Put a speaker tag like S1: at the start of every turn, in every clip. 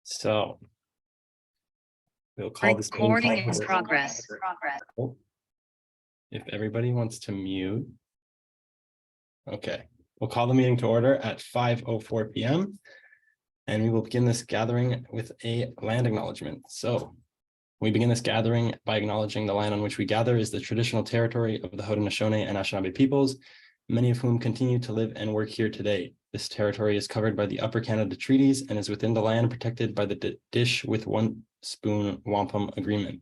S1: So we'll call this
S2: recording in progress.
S1: If everybody wants to mute. Okay, we'll call the meeting to order at 5:04 p.m. and we will begin this gathering with a land acknowledgement. So we begin this gathering by acknowledging the land on which we gather is the traditional territory of the Haudenosaunee and Anishinaabe peoples, many of whom continue to live and work here today. This territory is covered by the Upper Canada Treaties and is within the land protected by the Dish with One Spoon Wampum Agreement.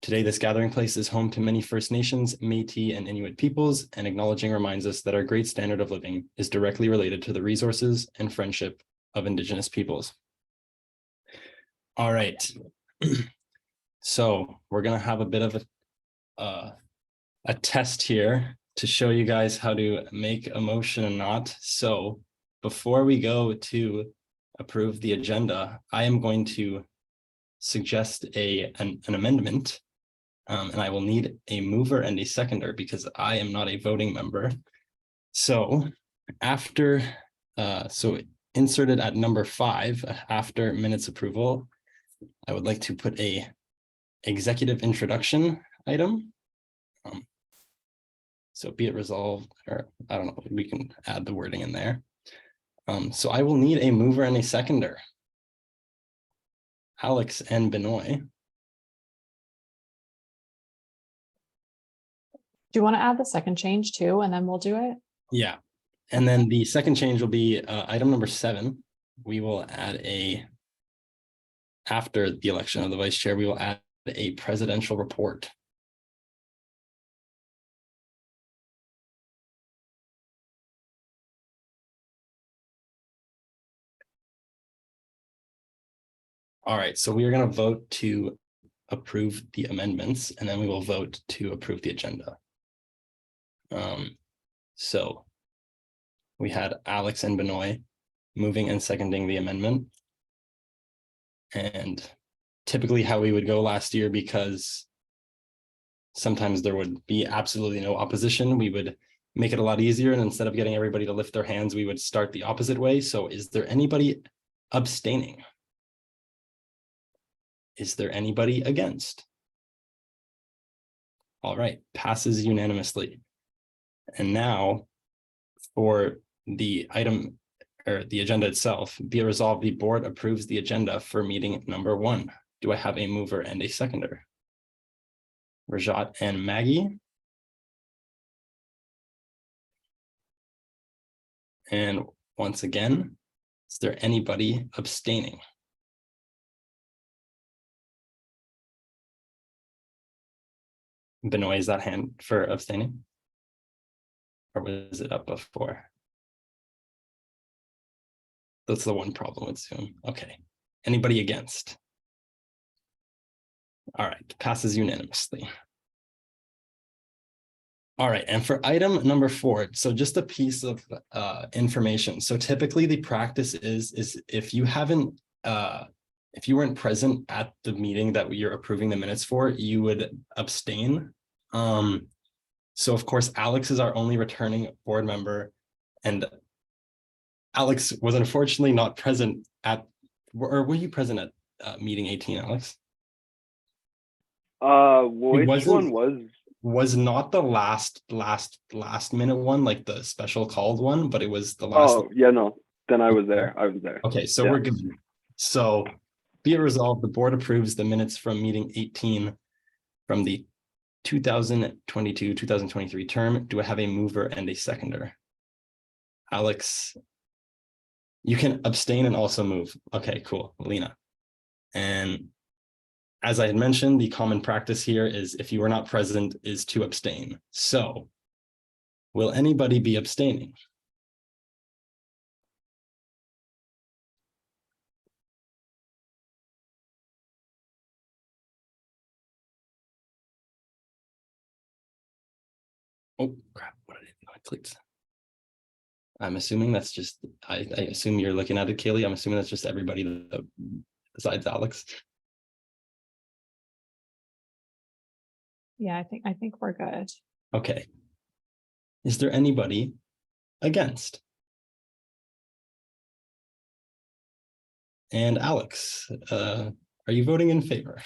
S1: Today, this gathering place is home to many First Nations, Métis, and Inuit peoples, and acknowledging reminds us that our great standard of living is directly related to the resources and friendship of Indigenous peoples. All right. So we're going to have a bit of a test here to show you guys how to make a motion and not. So before we go to approve the agenda, I am going to suggest an amendment, and I will need a mover and a seconder because I am not a voting member. So after, inserted at number 5, after minutes approval, I would like to put a executive introduction item. So be it resolved, or I don't know, we can add the wording in there. So I will need a mover and a seconder. Alex and Benoit.
S3: Do you want to add the second change too, and then we'll do it?
S1: Yeah. And then the second change will be item number 7. We will add after the election of the vice chair, we will add a presidential report. All right, so we are going to vote to approve the amendments, and then we will vote to approve the agenda. So we had Alex and Benoit moving and seconding the amendment. And typically how we would go last year, because sometimes there would be absolutely no opposition, we would make it a lot easier. And instead of getting everybody to lift their hands, we would start the opposite way. So is there anybody abstaining? Is there anybody against? All right, passes unanimously. And now for the item or the agenda itself, be it resolved, the board approves the agenda for meeting number 1. Do I have a mover and a seconder? Rajat and Maggie. And once again, is there anybody abstaining? Benoit, is that hand for abstaining? Or was it up before? That's the one problem with Zoom. Okay. Anybody against? All right, passes unanimously. All right, and for item number 4, so just a piece of information. So typically the practice is if you haven't, if you weren't present at the meeting that you're approving the minutes for, you would abstain. So of course, Alex is our only returning board member, and Alex was unfortunately not present at, or were you present at meeting 18, Alex?
S4: Which one
S1: was not the last minute one, like the special called one, but it was the last.
S4: Oh, yeah, no, then I was there.
S1: Okay, so
S4: yeah.
S1: We're good. So be it resolved, the board approves the minutes from meeting 18 from the 2022-2023 term. Do I have a mover and a seconder? Alex, you can abstain and also move. Okay, cool. Lena. And as I had mentioned, the common practice here is if you were not present is to abstain. So will anybody be abstaining? Oh, crap. What did I do? I clicked. I'm assuming that's just, I assume you're looking at it, Kaylee. I'm assuming that's just everybody besides Alex.
S3: Yeah, I think we're good.
S1: Okay. Is there anybody against? And Alex, are you voting in favor?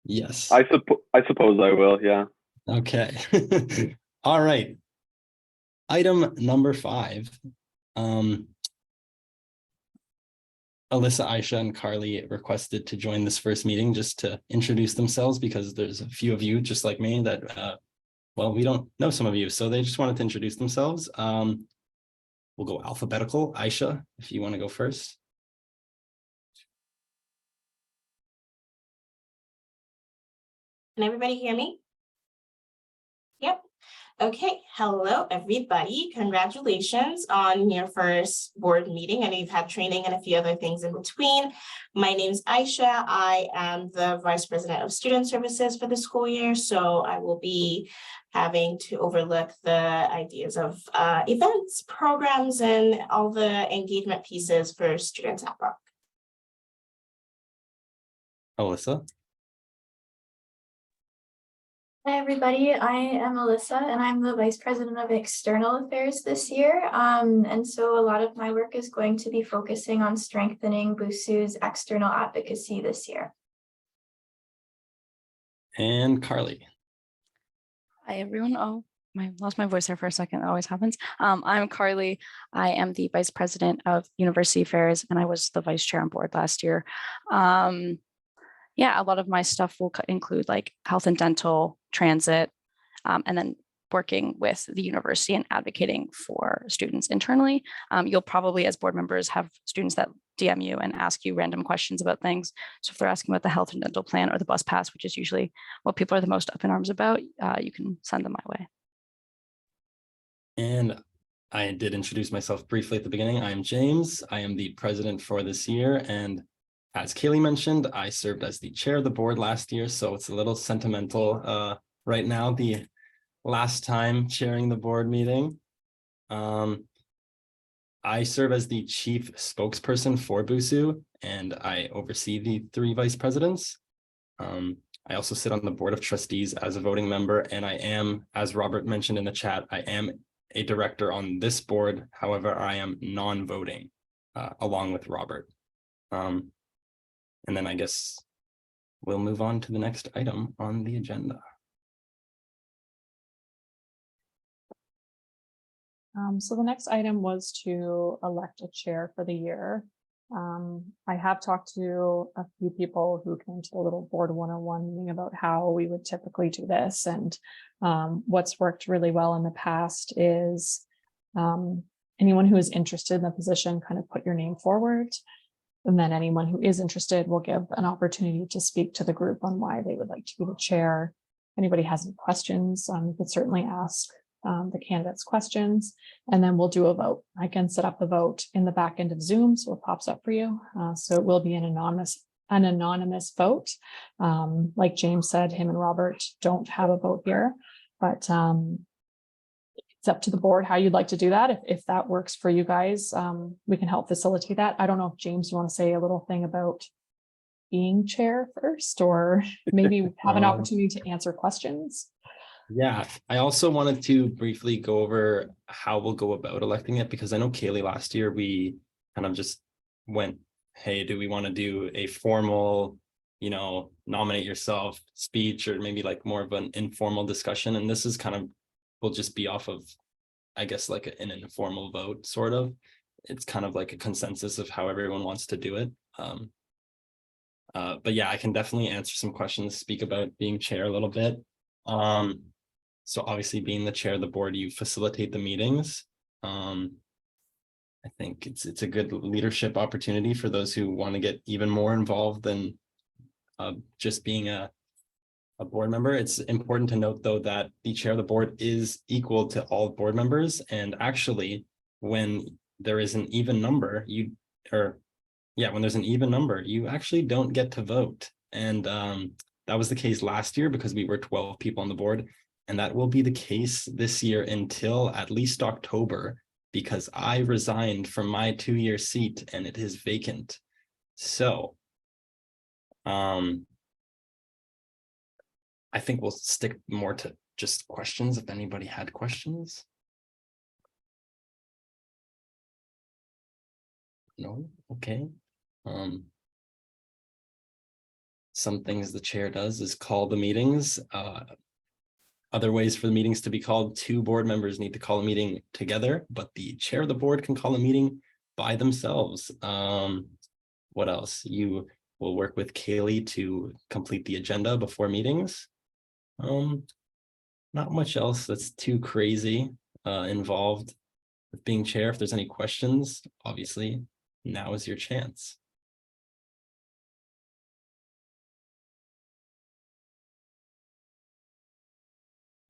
S1: Yes.
S4: I suppose I will. Yeah.
S1: Okay. All right. Item number 5. Alyssa, Aisha, and Carly requested to join this first meeting just to introduce themselves because there's a few of you just like me that, well, we don't know some of you. So they just wanted to introduce themselves. We'll go alphabetical. Aisha, if you want to go first.
S2: Can everybody hear me? Yep. Okay. Hello, everybody. Congratulations on your first board meeting. I know you've had training and a few other things in between. My name is Aisha. I am the Vice President of Student Services for the school year. So I will be having to overlook the ideas of events, programs, and all the engagement pieces for students at Brock.
S1: Alyssa.
S5: Hi, everybody. I am Alyssa, and I'm the Vice President of External Affairs this year. And so a lot of my work is going to be focusing on strengthening BUSU's external advocacy this year.
S1: And Carly.
S6: Hi, everyone. Oh, I lost my voice there for a second. That always happens. I'm Carly. I am the Vice President of University Affairs, and I was the Vice Chair on board last year. Yeah, a lot of my stuff will include like health and dental, transit, and then working with the university and advocating for students internally. You'll probably, as board members, have students that DM you and ask you random questions about things. So if they're asking about the health and dental plan or the bus pass, which is usually what people are the most up in arms about, you can send them my way.
S1: And I did introduce myself briefly at the beginning. I'm James. I am the president for this year. And as Kaylee mentioned, I served as the chair of the board last year. So it's a little sentimental right now, the last time chairing the board meeting. I serve as the chief spokesperson for BUSU, and I oversee the 3 vice presidents. I also sit on the board of trustees as a voting member, and I am, as Robert mentioned in the chat, I am a director on this board. However, I am non-voting along with Robert. And then I guess we'll move on to the next item on the agenda.
S3: So the next item was to elect a chair for the year. I have talked to a few people who came to the little board 101 meeting about how we would typically do this. And what's worked really well in the past is anyone who is interested in the position kind of put your name forward. And then anyone who is interested will give an opportunity to speak to the group on why they would like to be the chair. Anybody has any questions, you could certainly ask the candidates questions, and then we'll do a vote. I can set up the vote in the back end of Zoom, so it pops up for you. So it will be an anonymous vote. Like James said, him and Robert don't have a vote here, but it's up to the board how you'd like to do that. If that works for you guys, we can help facilitate that. I don't know if James, you want to say a little thing about being chair first, or maybe have an opportunity to answer questions.
S1: Yeah, I also wanted to briefly go over how we'll go about electing it, because I know Kaylee last year, we kind of just went, hey, do we want to do a formal, nominate yourself speech, or maybe like more of an informal discussion? And this is kind of, will just be off of, I guess, like an informal vote, sort of. It's kind of like a consensus of how everyone wants to do it. But yeah, I can definitely answer some questions, speak about being chair a little bit. So obviously, being the chair of the board, you facilitate the meetings. I think it's a good leadership opportunity for those who want to get even more involved than just being a board member. It's important to note, though, that the chair of the board is equal to all board members. And actually, when there is an even number, when there's an even number, you actually don't get to vote. And that was the case last year because we were 12 people on the board. And that will be the case this year until at least October, because I resigned from my 2-year seat and it is vacant. So I think we'll stick more to just questions if anybody had questions. No, okay. Some things the chair does is call the meetings. Other ways for the meetings to be called, two board members need to call a meeting together, but the chair of the board can call a meeting by themselves. What else? You will work with Kaylee to complete the agenda before meetings. Not much else that's too crazy involved with being chair. If there's any questions, obviously, now is your chance.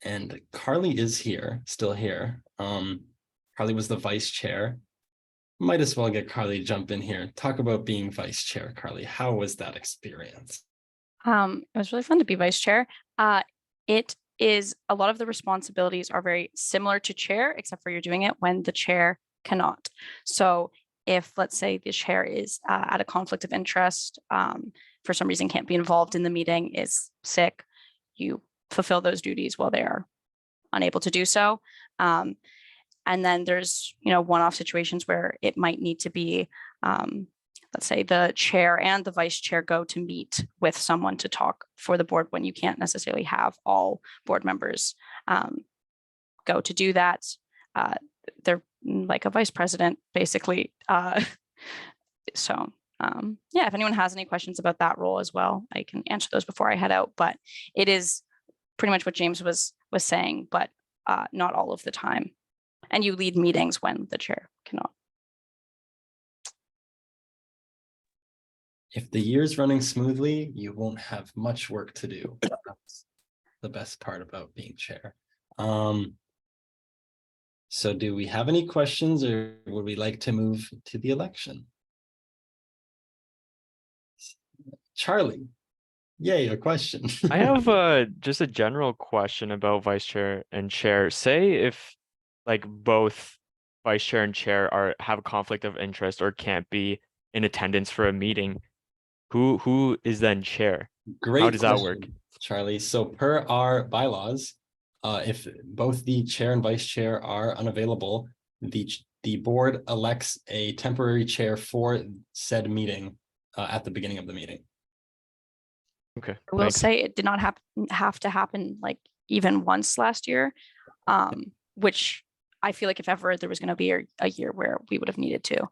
S1: And Carly is here, still here. Carly was the vice chair. Might as well get Carly to jump in here. Talk about being vice chair, Carly. How was that experience?
S6: It was really fun to be vice chair. It is a lot of the responsibilities are very similar to chair, except for you're doing it when the chair cannot. So if, let's say, the chair is at a conflict of interest, for some reason can't be involved in the meeting, is sick, you fulfill those duties while they are unable to do so. And then there's, one-off situations where it might need to be, let's say the chair and the vice chair go to meet with someone to talk for the board when you can't necessarily have all board members go to do that. They're like a vice president, basically. So yeah, if anyone has any questions about that role as well, I can answer those before I head out, but it is pretty much what James was saying, but not all of the time. And you lead meetings when the chair cannot.
S1: If the year's running smoothly, you won't have much work to do. That's the best part about being chair. So do we have any questions, or would we like to move to the election? Charlie, yay, a question.
S7: I have just a general question about vice chair and chair. Say if like both vice chair and chair have a conflict of interest or can't be in attendance for a meeting, who is then chair?
S1: Great.
S7: How does that work?
S1: Charlie? So per our bylaws, if both the chair and vice chair are unavailable, the board elects a temporary chair for said meeting at the beginning of the meeting.
S7: Okay.
S6: I will say it did not have to happen like even once last year, which I feel like if ever there was going to be a year where we would have needed to.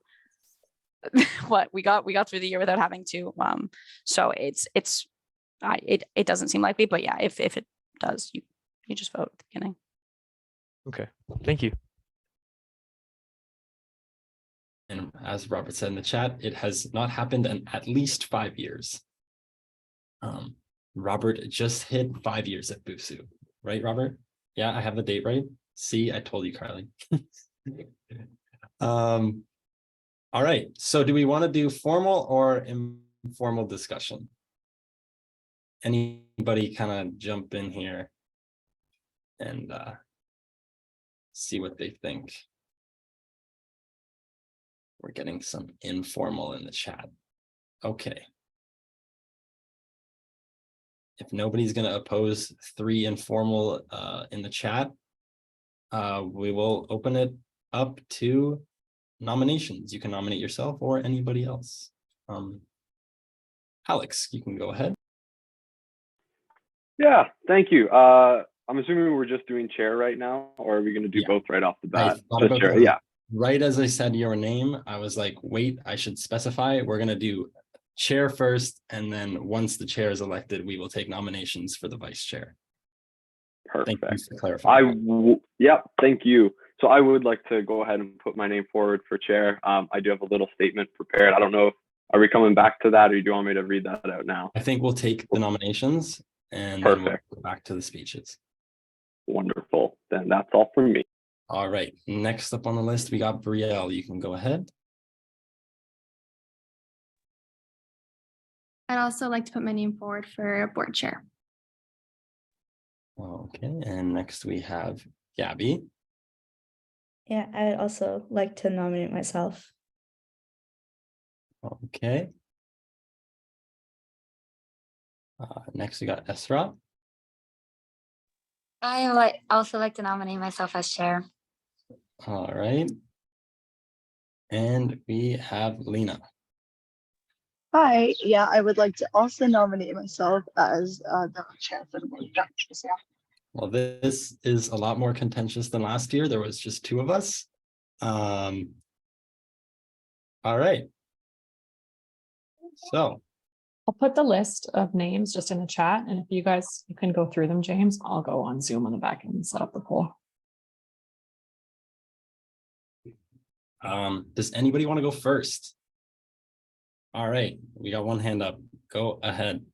S6: What we got through the year without having to. So it doesn't seem likely, but yeah, if it does, you just vote at the beginning.
S7: Okay, thank you.
S1: And as Robert said in the chat, it has not happened in at least 5 years. Robert just hit 5 years at BUSU, right, Robert? Yeah, I have the date right. See, I told you, Carly. All right, so do we want to do formal or informal discussion? Anybody kind of jump in here and see what they think? We're getting some informal in the chat. Okay. If nobody's going to oppose 3 informal in the chat, we will open it up to nominations. You can nominate yourself or anybody else. Alex, you can go ahead.
S4: Yeah, thank you. I'm assuming we're just doing chair right now, or are we going to do both right off the bat? Just chair. Yeah.
S1: Right as I said your name, I was like, wait, I should specify. We're going to do chair first, and then once the chair is elected, we will take nominations for the vice chair.
S4: Perfect.
S1: Thank you for clarifying.
S4: Yep, thank you. So I would like to go ahead and put my name forward for chair. I do have a little statement prepared. I don't know, are we coming back to that, or do you want me to read that out now?
S1: I think we'll take the nominations and then we'll go back to the speeches.
S4: Wonderful. Then that's all from me.
S1: All right. Next up on the list, we got Brielle. You can go ahead.
S8: I'd also like to put my name forward for board chair.
S1: Okay. And next we have Gabby.
S9: Yeah, I would also like to nominate myself.
S1: Okay. Next we got Esra.
S10: I also like to nominate myself as chair.
S1: All right. And we have Lena.
S10: Hi, yeah, I would like to also nominate myself as the chair for the board of directors. Yeah.
S1: Well, this is a lot more contentious than last year. There was just two of us. All right. So,
S3: I'll put the list of names just in the chat, and if you guys, you can go through them, James, I'll go on Zoom on the back end and set up the poll.
S1: does anybody want to go first? All right, we got one hand up. Go ahead.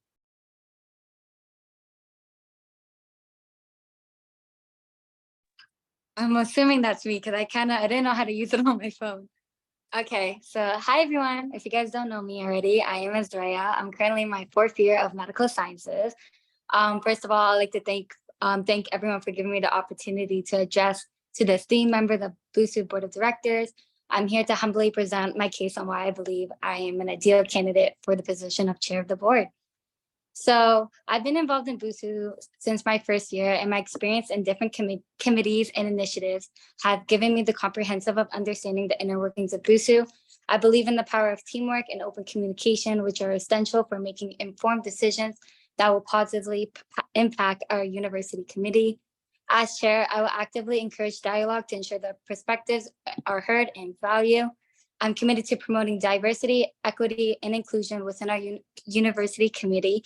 S11: I'm assuming that's me because I didn't know how to use it on my phone. Okay, so hi everyone. If you guys don't know me already, I am Azraya. I'm currently in my 4th year of medical sciences. First of all, I'd like to thank everyone for giving me the opportunity to address to the esteemed members of BUSU Board of Directors. I'm here to humbly present my case on why I believe I am an ideal candidate for the position of chair of the board. So I've been involved in BUSU since my 1st year, and my experience in different committees and initiatives have given me the comprehensive of understanding the inner workings of BUSU. I believe in the power of teamwork and open communication, which are essential for making informed decisions that will positively impact our university committee. As chair, I will actively encourage dialogue to ensure that perspectives are heard and valued. I'm committed to promoting diversity, equity, and inclusion within our university committee,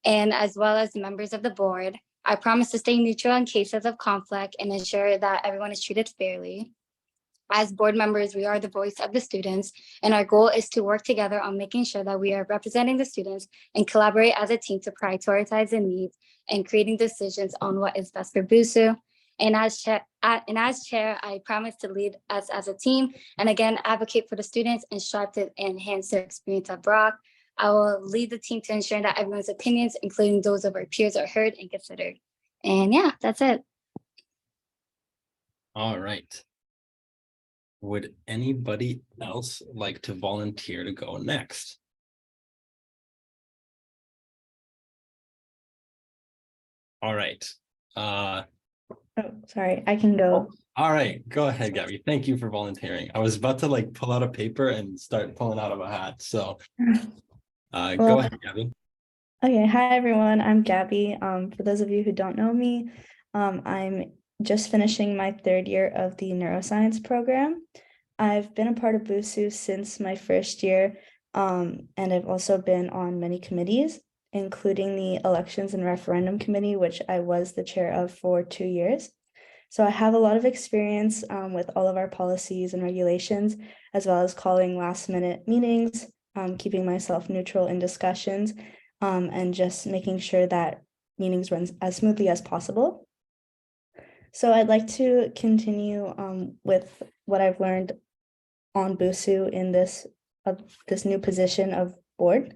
S11: and as well as members of the board. I promise to stay neutral in cases of conflict and ensure that everyone is treated fairly. As board members, we are the voice of the students, and our goal is to work together on making sure that we are representing the students and collaborate as a team to prioritize the needs and creating decisions on what is best for BUSU. And as chair, I promise to lead us as a team and again, advocate for the students and strive to enhance their experience at Brock. I will lead the team to ensure that everyone's opinions, including those of our peers, are heard and considered. And yeah, that's it.
S1: All right. Would anybody else like to volunteer to go next? All right.
S9: Oh, sorry, I can go.
S1: All right, go ahead, Gabby. Thank you for volunteering. I was about to like pull out a paper and start pulling out of a hat. So go ahead, Gabby.
S9: Okay, hi everyone, I'm Gabby. For those of you who don't know me, I'm just finishing my 3rd year of the neuroscience program. I've been a part of BUSU since my 1st year, and I've also been on many committees, including the elections and referendum committee, which I was the chair of for 2 years. So I have a lot of experience with all of our policies and regulations, as well as calling last-minute meetings, keeping myself neutral in discussions, and just making sure that meetings run as smoothly as possible. So I'd like to continue with what I've learned on BUSU in this new position of board.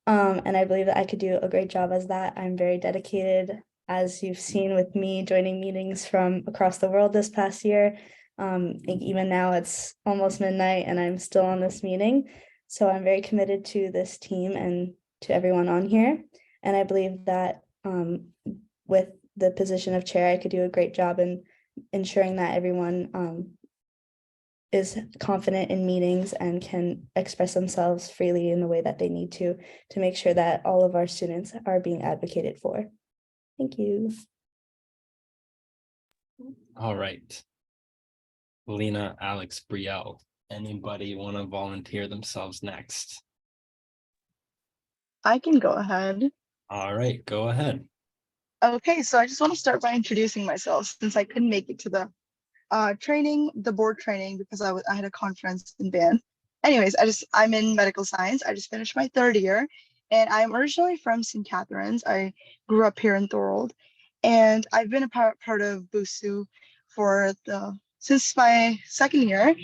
S9: And I believe that I could do a great job as that. I'm very dedicated, as you've seen with me joining meetings from across the world this past year. Even now it's almost midnight and I'm still on this meeting. So I'm very committed to this team and to everyone on here. And I believe that with the position of chair, I could do a great job in ensuring that everyone is confident in meetings and can express themselves freely in the way that they need to make sure that all of our students are being advocated for. Thank you.
S1: All right. Lena, Alex, Brielle, anybody want to volunteer themselves next?
S10: I can go ahead.
S1: All right, go ahead.
S10: Okay, so I just want to start by introducing myself since I couldn't make it to the board training because I had a conference in band. Anyways, I'm in medical science. I just finished my 3rd year, and I'm originally from St. Catharines. I grew up here in Thorold, and I've been a part of BUSU since my 2nd year,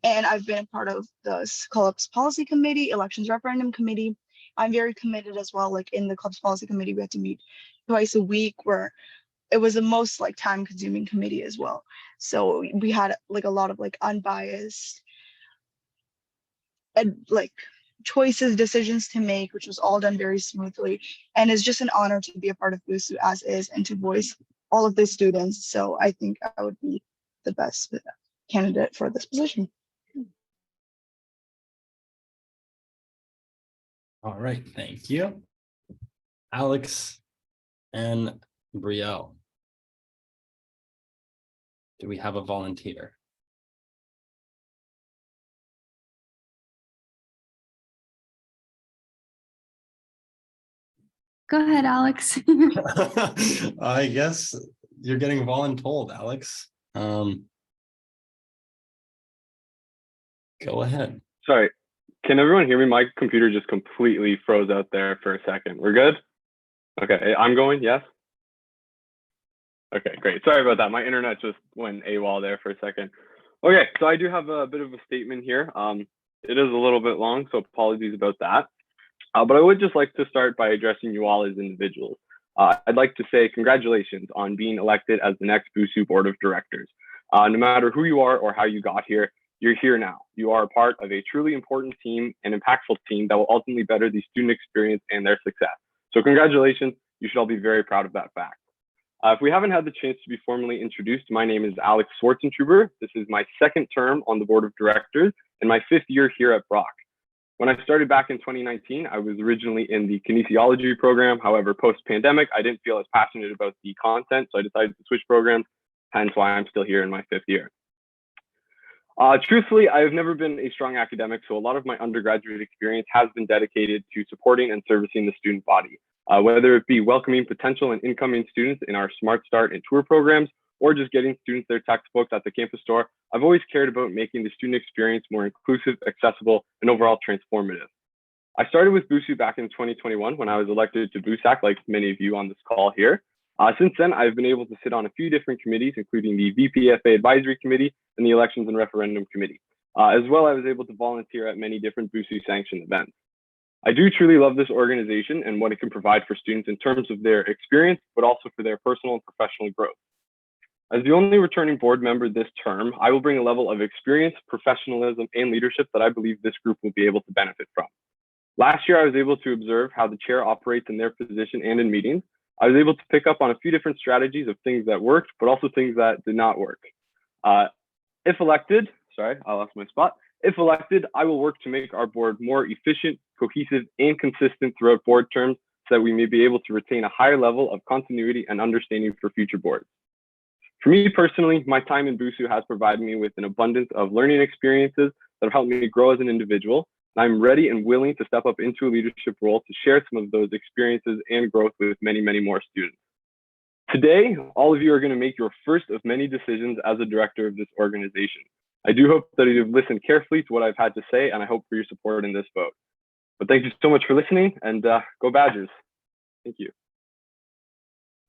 S10: and I've been a part of the club's policy committee, elections referendum committee. I'm very committed as well. Like in the club's policy committee, we had to meet twice a week, where it was the most like time-consuming committee as well. So we had like a lot of like unbiased and like decisions to make, which was all done very smoothly. And it's just an honor to be a part of BUSU as is and to voice all of the students. So I think I would be the best candidate for this position.
S1: All right, thank you. Alex and Brielle. Do we have a volunteer?
S8: Go ahead, Alex.
S1: I guess you're getting voluntold, Alex. Go ahead.
S4: Sorry, can everyone hear me? My computer just completely froze out there for a second. We're good? Okay, I'm going, yes? Okay, great. Sorry about that. My internet just went AWOL there for a second. Okay, so I do have a bit of a statement here. It is a little bit long, so apologies about that. But I would just like to start by addressing you all as individuals. I'd like to say congratulations on being elected as the next BUSU Board of Directors. No matter who you are or how you got here, you're here now. You are a part of a truly important team and impactful team that will ultimately better the student experience and their success. So congratulations. You should all be very proud of that fact. If we haven't had the chance to be formally introduced, my name is Alex Swartzentruber. This is my second term on the Board of Directors and my 5th year here at Brock. When I started back in 2019, I was originally in the kinesiology program. However, post-pandemic, I didn't feel as passionate about the content, so I decided to switch programs, hence why I'm still here in my 5th year. Truthfully, I've never been a strong academic, so a lot of my undergraduate experience has been dedicated to supporting and servicing the student body, whether it be welcoming potential and incoming students in our Smart Start and tour programs, or just getting students their textbooks at the campus store. I've always cared about making the student experience more inclusive, accessible, and overall transformative. I started with BUSU back in 2021 when I was elected to BUSAC, like many of you on this call here. Since then, I've been able to sit on a few different committees, including the VPFA Advisory Committee and the Elections and Referendum Committee. As well, I was able to volunteer at many different BUSU sanctioned events. I do truly love this organization and what it can provide for students in terms of their experience, but also for their personal and professional growth. As the only returning board member this term, I will bring a level of experience, professionalism, and leadership that I believe this group will be able to benefit from. Last year, I was able to observe how the chair operates in their position and in meetings. I was able to pick up on a few different strategies of things that worked, but also things that did not work. If elected, sorry, I lost my spot. If elected, I will work to make our board more efficient, cohesive, and consistent throughout board terms so that we may be able to retain a higher level of continuity and understanding for future boards. For me personally, my time in BUSU has provided me with an abundance of learning experiences that have helped me grow as an individual. And I'm ready and willing to step up into a leadership role to share some of those experiences and growth with many, many more students. Today, all of you are going to make your first of many decisions as a director of this organization. I do hope that you've listened carefully to what I've had to say, and I hope for your support in this vote. But thank you so much for listening, and go Badgers. Thank you.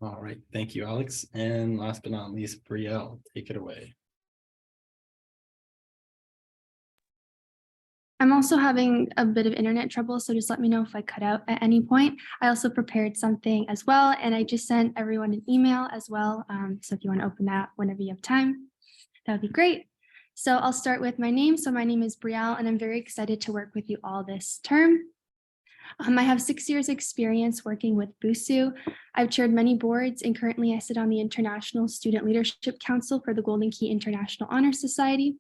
S1: All right, thank you, Alex. And last but not least, Brielle, take it away.
S8: I'm also having a bit of internet trouble, so just let me know if I cut out at any point. I also prepared something as well, and I just sent everyone an email as well. So if you want to open that whenever you have time, that would be great. So I'll start with my name. So my name is Brielle, and I'm very excited to work with you all this term. I have 6 years experience working with BUSU. I've chaired many boards, and currently I sit on the International Student Leadership Council for the Golden Key International Honor Society.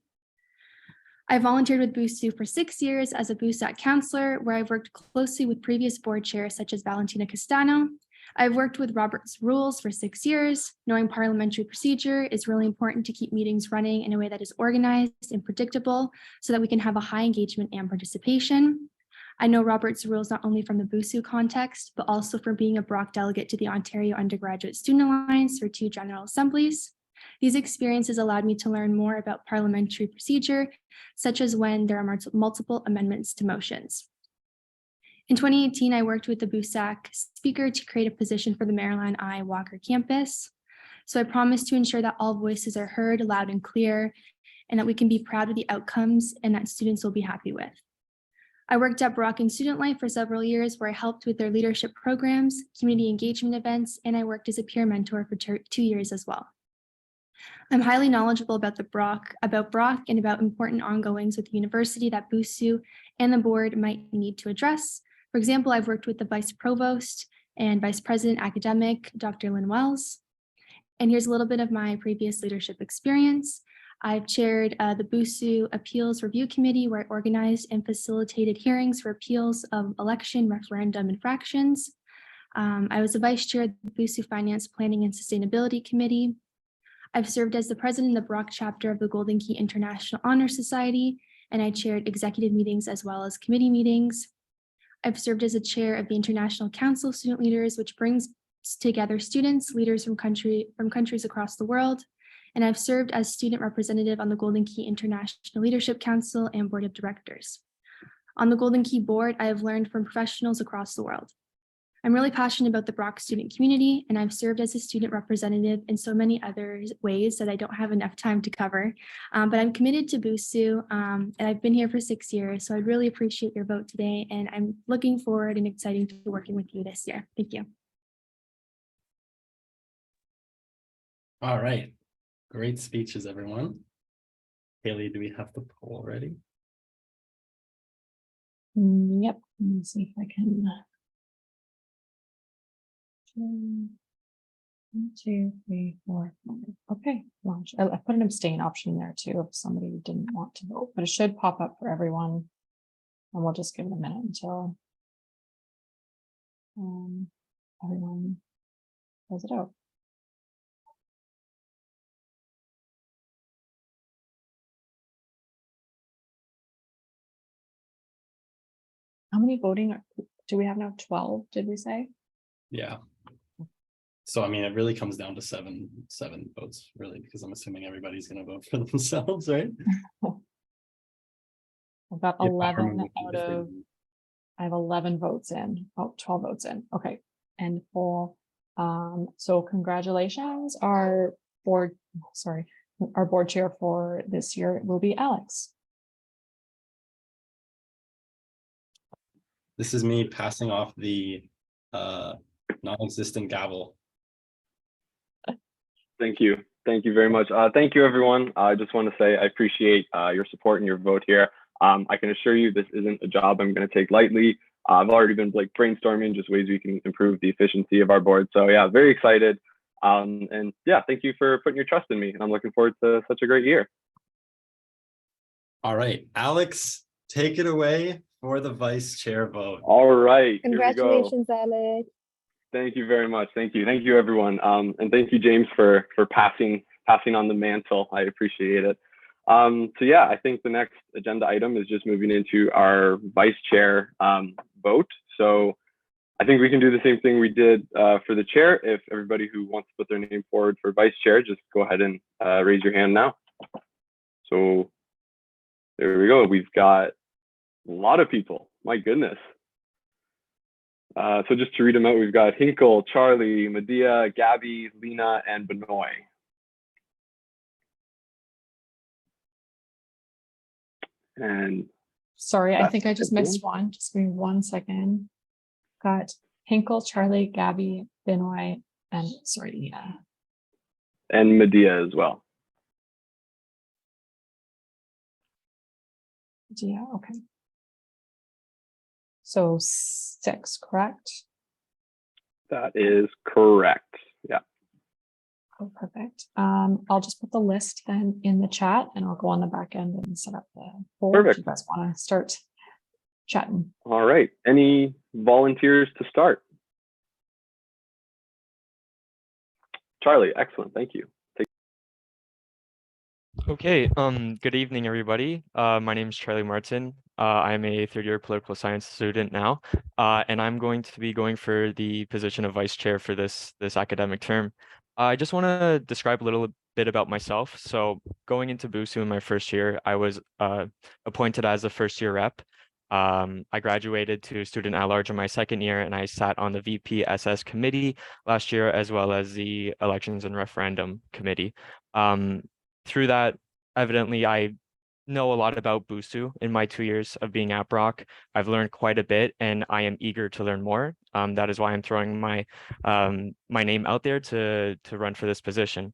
S8: I volunteered with BUSU for 6 years as a BUSAC counselor, where I've worked closely with previous board chairs such as Valentina Castano. I've worked with Robert's Rules for 6 years. Knowing parliamentary procedure is really important to keep meetings running in a way that is organized and predictable so that we can have a high engagement and participation. I know Robert's Rules not only from the BUSU context, but also from being a Brock delegate to the Ontario Undergraduate Student Alliance for 2 General Assemblies. These experiences allowed me to learn more about parliamentary procedure, such as when there are multiple amendments to motions. In 2018, I worked with the BUSAC speaker to create a position for the Maryland I. Walker campus. So I promised to ensure that all voices are heard loud and clear, and that we can be proud of the outcomes and that students will be happy with. I worked at Brock in student life for several years, where I helped with their leadership programs, community engagement events, and I worked as a peer mentor for 2 years as well. I'm highly knowledgeable about Brock and about important ongoings with the university that BUSU and the board might need to address. For example, I've worked with the Vice Provost and Vice President Academic, Dr. Lynn Wells. And here's a little bit of my previous leadership experience. I've chaired the BUSU Appeals Review Committee, where I organized and facilitated hearings for appeals of election referendum infractions. I was a vice chair of the BUSU Finance Planning and Sustainability Committee. I've served as the president of the Brock chapter of the Golden Key International Honor Society, and I chaired executive meetings as well as committee meetings. I've served as a chair of the International Council of Student Leaders, which brings together students, leaders from countries across the world. And I've served as student representative on the Golden Key International Leadership Council and Board of Directors. On the Golden Key Board, I have learned from professionals across the world. I'm really passionate about the Brock student community, and I've served as a student representative in so many other ways that I don't have enough time to cover. But I'm committed to BUSU, and I've been here for 6 years, so I'd really appreciate your vote today, and I'm looking forward and excited to working with you this year. Thank you.
S1: All right. Great speeches, everyone. Haley, do we have the poll ready?
S3: Yep, let me see if I can. 1, 2, 3, 4, 5. Okay, launch. I put an abstain option there too if somebody didn't want to vote, but it should pop up for everyone. And we'll just give it a minute until everyone fills it out. How many voting do we have now? 12, did we say?
S1: Yeah. So, I mean, it really comes down to seven votes, really, because I'm assuming everybody's going to vote for themselves, right?
S3: I've got
S1: Yeah,
S3: 11
S1: Harmon
S3: out of, I have 11 votes in, 12 votes in. Okay. And full. So congratulations, our board chair for this year will be Alex.
S1: This is me passing off the non-existent gavel.
S4: Thank you. Thank you very much. Thank you, everyone. I just want to say I appreciate your support and your vote here. I can assure you this isn't a job I'm going to take lightly. I've already been brainstorming just ways we can improve the efficiency of our board. So yeah, very excited. And yeah, thank you for putting your trust in me. And I'm looking forward to such a great year.
S1: All right, Alex, take it away for the vice chair vote.
S4: All right.
S12: Congratulations, Alex.
S4: Thank you very much. Thank you. Thank you, everyone. And thank you, James, for passing on the mantle. I appreciate it. So yeah, I think the next agenda item is just moving into our vice chair vote. So I think we can do the same thing we did for the chair. If everybody who wants to put their name forward for vice chair, just go ahead and raise your hand now. So there we go. We've got a lot of people. My goodness. So just to read them out, we've got Hinkle, Charlie, Madeha, Gabby, Lena, and Benoit. And
S3: sorry, I think I just missed one. Just give me 1 second. Got Hinkle, Charlie, Gabby, Benoit, and sorry, Lena.
S4: And Madeha as well.
S3: Yeah, okay. So 6, correct?
S4: That is correct. Yeah.
S3: Oh, perfect. I'll just put the list then in the chat and I'll go on the back end and set up the poll.
S4: Perfect.
S3: If you guys want to start chatting.
S4: All right. Any volunteers to start? Charlie, excellent. Thank you.
S7: Okay, good evening, everybody. My name is Charlie Martin. I'm a third-year political science student now, and I'm going to be going for the position of vice chair for this academic term. I just want to describe a little bit about myself. So going into BUSU in my first year, I was appointed as a first-year rep. I graduated to student at large in my second year, and I sat on the VPSS committee last year, as well as the elections and referendum committee. Through that, evidently, I know a lot about BUSU in my 2 years of being at Brock. I've learned quite a bit, and I am eager to learn more. That is why I'm throwing my name out there to run for this position.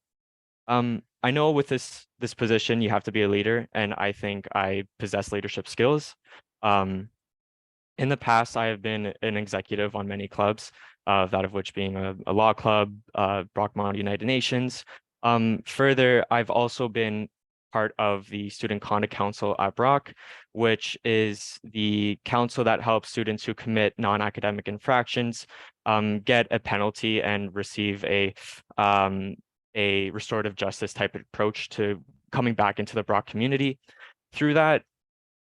S7: I know with this position, you have to be a leader, and I think I possess leadership skills. In the past, I have been an executive on many clubs, that of which being a law club, Brock United Nations. Further, I've also been part of the Student Conduct Council at Brock, which is the council that helps students who commit non-academic infractions get a penalty and receive a restorative justice type approach to coming back into the Brock community. Through that,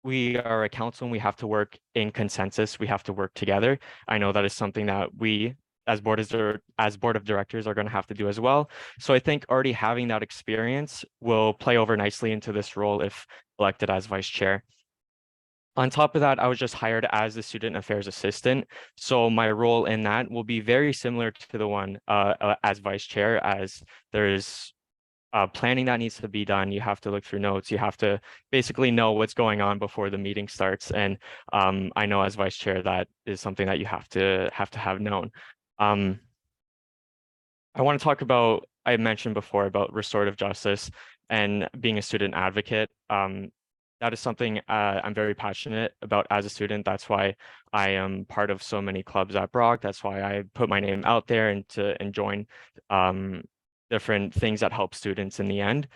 S7: we are a council and we have to work in consensus. We have to work together. I know that is something that we as board of directors are going to have to do as well. So I think already having that experience will play over nicely into this role if elected as vice chair. On top of that, I was just hired as the student affairs assistant. So my role in that will be very similar to the one as vice chair, as there's planning that needs to be done. You have to look through notes. You have to basically know what's going on before the meeting starts. And I know as vice chair, that is something that you have to have known. I want to talk about, I mentioned before about restorative justice and being a student advocate. That is something I'm very passionate about as a student. That's why I am part of so many clubs at Brock. That's why I put my name out there and join different things that help students in the end.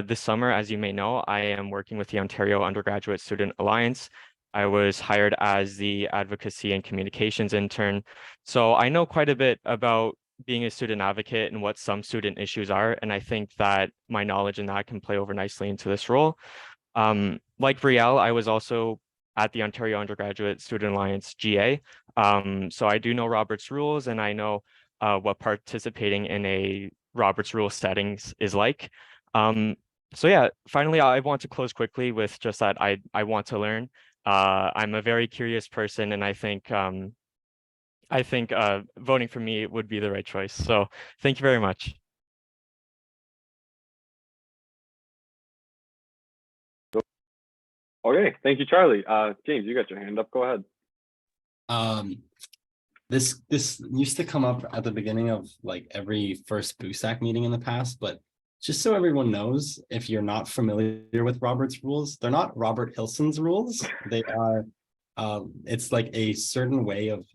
S7: This summer, as you may know, I am working with the Ontario Undergraduate Student Alliance. I was hired as the advocacy and communications intern. So I know quite a bit about being a student advocate and what some student issues are. And I think that my knowledge in that can play over nicely into this role. Like Brielle, I was also at the Ontario Undergraduate Student Alliance GA. So I do know Robert's rules and I know what participating in a Robert's Rule settings is like. So yeah, finally, I want to close quickly with just that I want to learn. I'm a very curious person, and I think voting for me would be the right choice. So thank you very much.
S4: Okay, thank you, Charlie. James, you got your hand up. Go ahead.
S1: This used to come up at the beginning of like every first BUSAC meeting in the past, but just so everyone knows, if you're not familiar with Robert's rules, they're not Robert Hilson's rules. They are, it's like a certain way of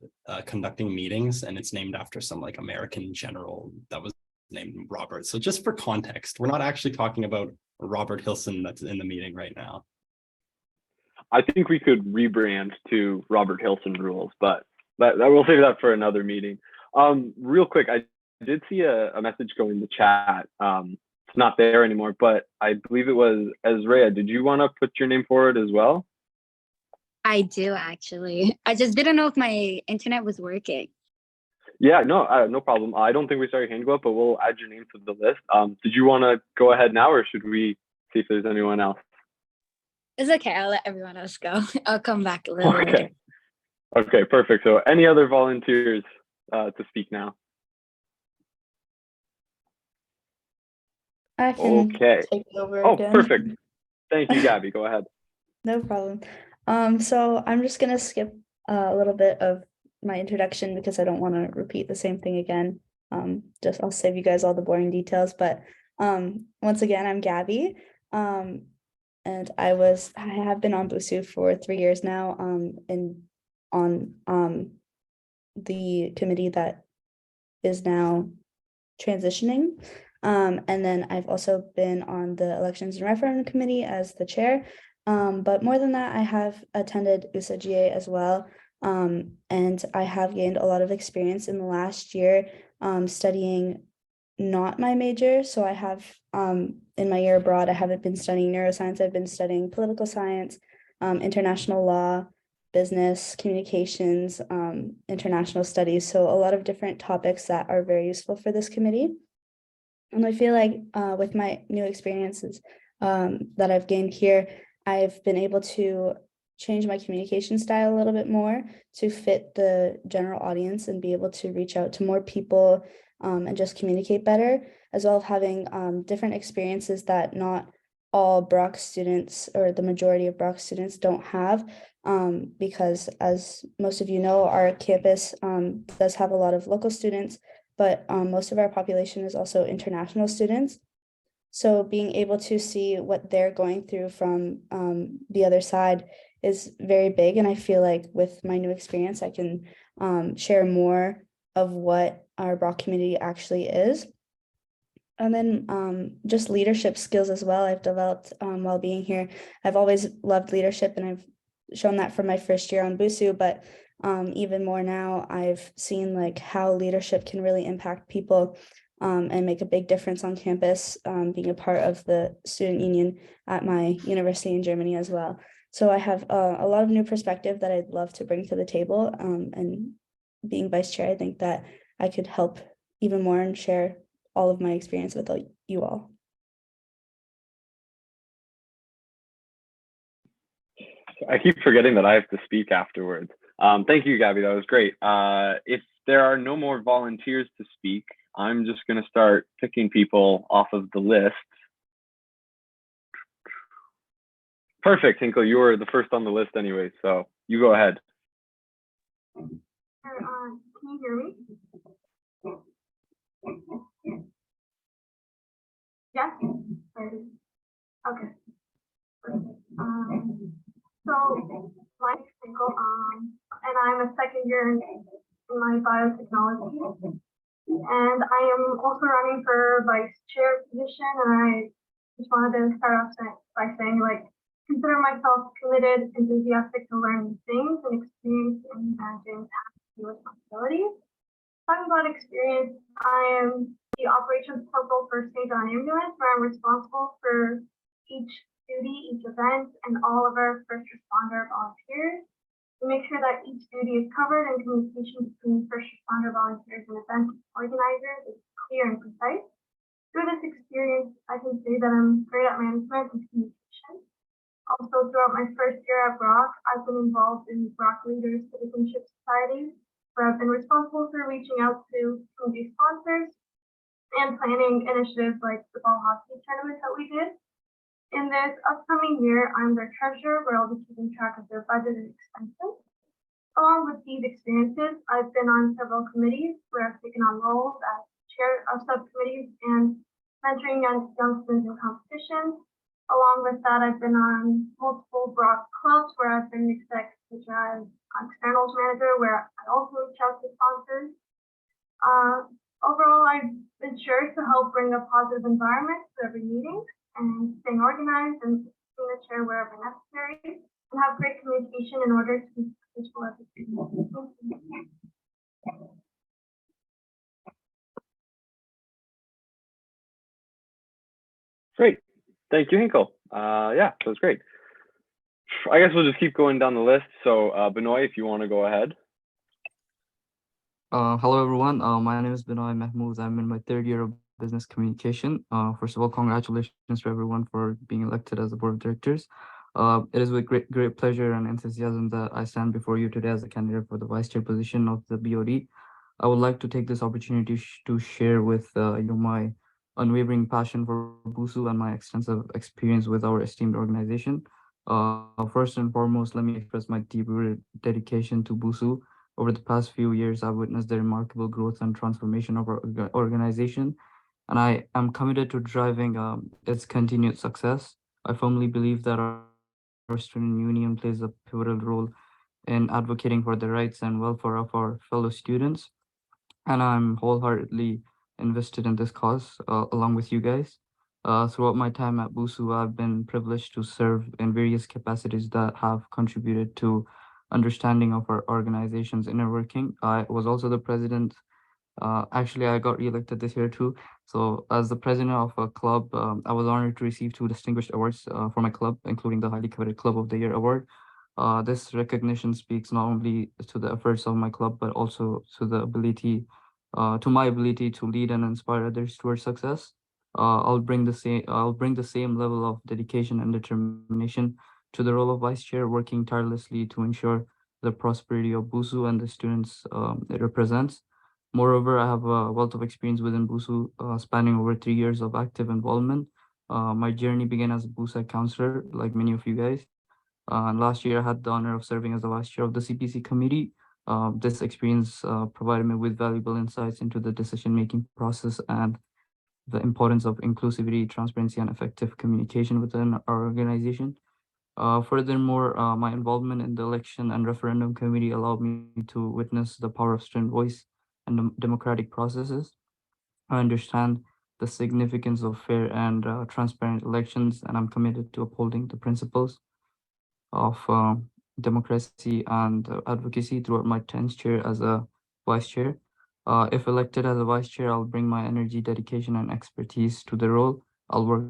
S1: conducting meetings, and it's named after some like American general that was named Robert. So just for context, we're not actually talking about Robert Hilson that's in the meeting right now.
S4: I think we could rebrand to Robert Hilson rules, but we'll save that for another meeting. Real quick, I did see a message go in the chat. It's not there anymore, but I believe it was Ezra. Did you want to put your name forward as well?
S11: I do actually. I just didn't know if my internet was working.
S4: Yeah, no problem. I don't think we saw your hand go up, but we'll add your name to the list. Did you want to go ahead now, or should we see if there's anyone else?
S11: It's okay. I'll let everyone else go. I'll come back a little later.
S4: Okay, perfect. So any other volunteers to speak now?
S9: I can
S4: take
S9: over
S4: again. Perfect. Thank you, Gabby. Go ahead.
S9: No problem. So I'm just gonna skip a little bit of my introduction because I don't want to repeat the same thing again. I'll save you guys all the boring details. But once again, I'm Gabby. And I have been on BUSU for 3 years now, on the committee that is now transitioning. And then I've also been on the elections and referendum committee as the chair. But more than that, I have attended USA GA as well. And I have gained a lot of experience in the last year studying not my major. So I have in my year abroad, I haven't been studying neuroscience. I've been studying political science, international law, business, communications, international studies. So a lot of different topics that are very useful for this committee. And I feel like with my new experiences that I've gained here, I've been able to change my communication style a little bit more to fit the general audience and be able to reach out to more people and just communicate better, as well as having different experiences that not all Brock students or the majority of Brock students don't have, because as most of you know, our campus does have a lot of local students, but most of our population is also international students. So being able to see what they're going through from the other side is very big. And I feel like with my new experience, I can share more of what our Brock community actually is. And then just leadership skills as well, I've developed while being here. I've always loved leadership, and I've shown that from my first year on BUSU, but even more now, I've seen like how leadership can really impact people and make a big difference on campus, being a part of the student union at my university in Germany as well. So I have a lot of new perspective that I'd love to bring to the table, and being vice chair, I think that I could help even more and share all of my experience with you all.
S4: I keep forgetting that I have to speak afterwards. Thank you, Gabby. That was great. If there are no more volunteers to speak, I'm just going to start picking people off of the list. Perfect, Hinkle. You were the first on the list anyway, so you go ahead.
S13: Can you hear me? Yes? Okay. So my name is Hinkle, and I'm a second year in my biotechnology. And I am also running for vice chair position, and I just wanted to start off by saying, like, consider myself committed, enthusiastic to learn new things and experience in managing tasks and responsibilities. Talking about experience, I am the operations corporal for St. John Ambulance, where I'm responsible for each duty, each event, and all of our first responder volunteers. We make sure that each duty is covered and communication between first responder volunteers and event organizers is clear and precise. Through this experience, I can say that I'm great at management and communication. Also, throughout my first year at Brock, I've been involved in Brock Leaders Citizenship Society, where I've been responsible for reaching out to community sponsors and planning initiatives like the ball hockey tournament that we did. In this upcoming year, I'm their treasurer, where I'll be keeping track of their budget and expenses. Along with these experiences, I've been on several committees where I've taken on roles as chair of subcommittees and mentoring youngsters in competitions. Along with that, I've been on multiple Brock clubs where I've been exec, such as externals manager, where I also reach out to sponsors. Overall, I've been sure to help bring a positive environment to every meeting and staying organized and being the chair wherever necessary, and have great communication in order to be successful as a student.
S4: Great. Thank you, Hinkle. Yeah, that was great. I guess we'll just keep going down the list. So Benoit, if you want to go ahead.
S14: Hello, everyone. My name is Benoit Mahmoud. I'm in my third year of business communication. First of all, congratulations to everyone for being elected as the board of directors. It is with great pleasure and enthusiasm that I stand before you today as a candidate for the vice chair position of the BOD. I would like to take this opportunity to share with my unwavering passion for BUSU and my extensive experience with our esteemed organization. First and foremost, let me express my deep-rooted dedication to BUSU. Over the past few years, I've witnessed the remarkable growth and transformation of our organization, and I am committed to driving its continued success. I firmly believe that our student union plays a pivotal role in advocating for the rights and welfare of our fellow students, and I'm wholeheartedly invested in this cause along with you guys. Throughout my time at BUSU, I've been privileged to serve in various capacities that have contributed to understanding of our organization's inner working. I was also the president. Actually, I got reelected this year too. So as the president of a club, I was honored to receive 2 distinguished awards for my club, including the highly coveted Club of the Year award. This recognition speaks not only to the efforts of my club, but also to my ability to lead and inspire others towards success. I'll bring the same level of dedication and determination to the role of vice chair, working tirelessly to ensure the prosperity of BUSU and the students it represents. Moreover, I have a wealth of experience within BUSU, spanning over 3 years of active involvement. My journey began as a BUSU counselor, like many of you guys. And last year, I had the honor of serving as the vice chair of the CPC committee. This experience provided me with valuable insights into the decision-making process and the importance of inclusivity, transparency, and effective communication within our organization. Furthermore, my involvement in the election and referendum committee allowed me to witness the power of student voice and democratic processes. I understand the significance of fair and transparent elections, and I'm committed to upholding the principles of democracy and advocacy throughout my tenure as a vice chair. If elected as a vice chair, I'll bring my energy, dedication, and expertise to the role. I'll work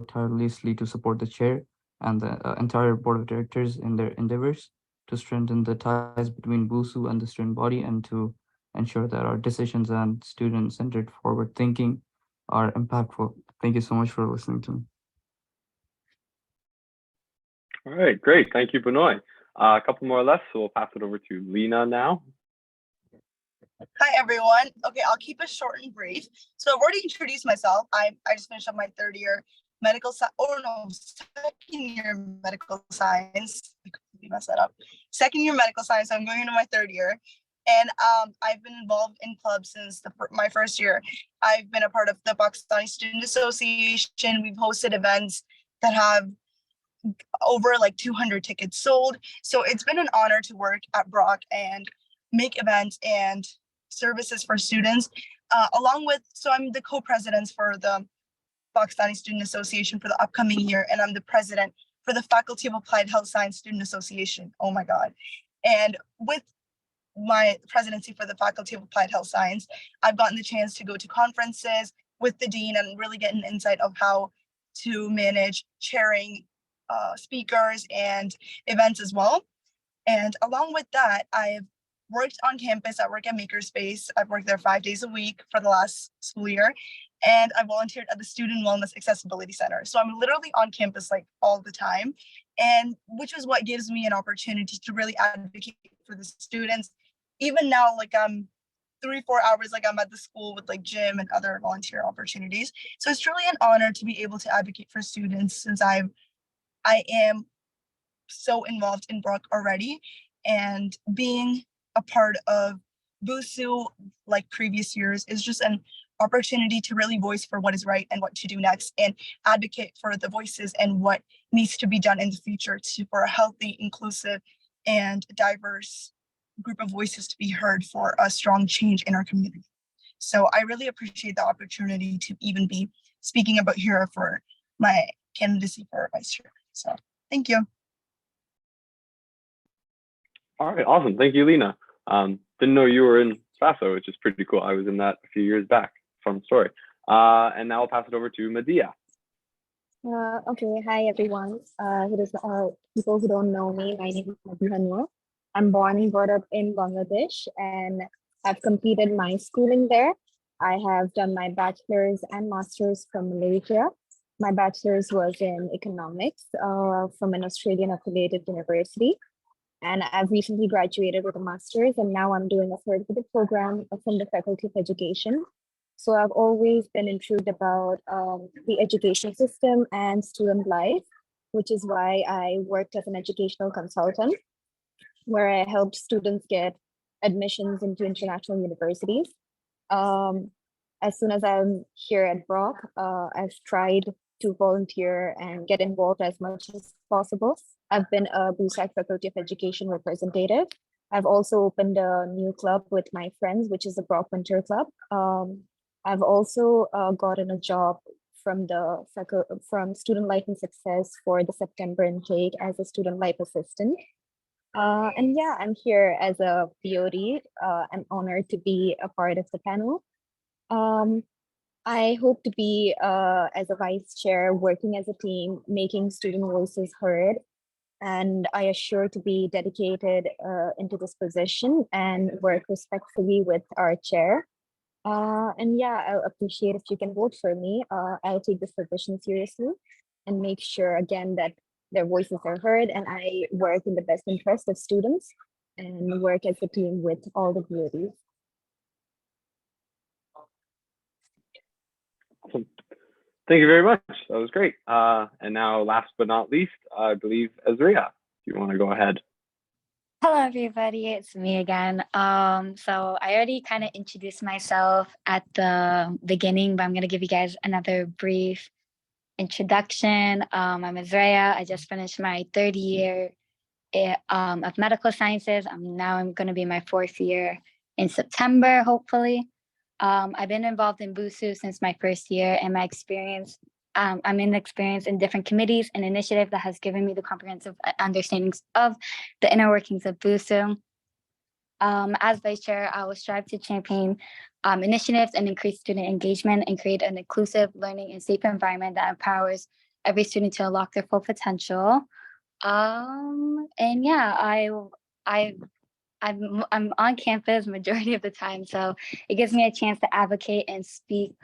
S14: tirelessly to support the chair and the entire board of directors in their endeavors to strengthen the ties between BUSU and the student body, and to ensure that our decisions and student-centered forward thinking are impactful. Thank you so much for listening to me.
S4: All right, great. Thank you, Benoit. A couple more left, so we'll pass it over to Lena now.
S10: Hi, everyone. Okay, I'll keep it short and brief. So I've already introduced myself. I just finished up my third year second year medical science. I completely messed that up. Second year medical science. So I'm going into my third year. And I've been involved in clubs since my first year. I've been a part of the Pakistani Student Association. We've hosted events that have over like 200 tickets sold. So it's been an honor to work at Brock and make events and services for students, so I'm the co-president for the Pakistani Student Association for the upcoming year, and I'm the president for the Faculty of Applied Health Science Student Association. Oh my God. And with my presidency for the Faculty of Applied Health Science, I've gotten the chance to go to conferences with the dean and really get an insight of how to manage chairing speakers and events as well. And along with that, I've worked on campus. I work at Makerspace. I've worked there 5 days a week for the last school year. And I volunteered at the Student Wellness Accessibility Center. So I'm literally on campus like all the time, and which is what gives me an opportunity to really advocate for the students. Even now, like I'm 3-4 hours, like I'm at the school with like gym and other volunteer opportunities. So it's truly an honor to be able to advocate for students, since I am so involved in Brock already, and being a part of BUSU like previous years is just an opportunity to really voice for what is right and what to do next, and advocate for the voices and what needs to be done in the future for a healthy, inclusive, and diverse group of voices to be heard for a strong change in our community. So I really appreciate the opportunity to even be speaking about here for my candidacy for vice chair. So thank you.
S4: All right, awesome. Thank you, Lena. Didn't know you were in FAFSA, which is pretty cool. I was in that a few years back. Fun story. And now I'll pass it over to Madeha.
S12: Okay, hi everyone. People who don't know me, my name is Madeha. I'm born and brought up in Bangladesh, and I've completed my schooling there. I have done my bachelor's and master's from Malaysia. My bachelor's was in economics from an Australian affiliated university. And I've recently graduated with a master's, and now I'm doing a certificate program from the Faculty of Education. So I've always been intrigued about the education system and student life, which is why I worked as an educational consultant, where I helped students get admissions into international universities. As soon as I'm here at Brock, I've tried to volunteer and get involved as much as possible. I've been a BUSAC Faculty of Education representative. I've also opened a new club with my friends, which is the Brock Winter Club. I've also gotten a job from Student Life and Success for the September intake as a student life assistant. And yeah, I'm here as a BOD. I'm honored to be a part of the panel. I hope to be as a vice chair, working as a team, making student voices heard. And I assure to be dedicated into this position and work respectfully with our chair. And yeah, I'll appreciate if you can vote for me. I'll take this position seriously and make sure again that their voices are heard, and I work in the best interest of students and work as a team with all the beauties.
S4: Awesome. Thank you very much. That was great. And now, last but not least, I believe Azria, if you want to go ahead.
S11: Hello, everybody. It's me again. So I already kind of introduced myself at the beginning, but I'm going to give you guys another brief introduction. I'm Azria. I just finished my third year of medical sciences. I'm going to be my fourth year in September, hopefully. I've been involved in BUSU since my first year, and my experience, I'm in experience in different committees and initiatives that has given me the comprehensive understandings of the inner workings of BUSU. As vice chair, I will strive to champion initiatives and increase student engagement and create an inclusive learning and safe environment that empowers every student to unlock their full potential. And yeah, I'm on campus majority of the time, so it gives me a chance to advocate and speak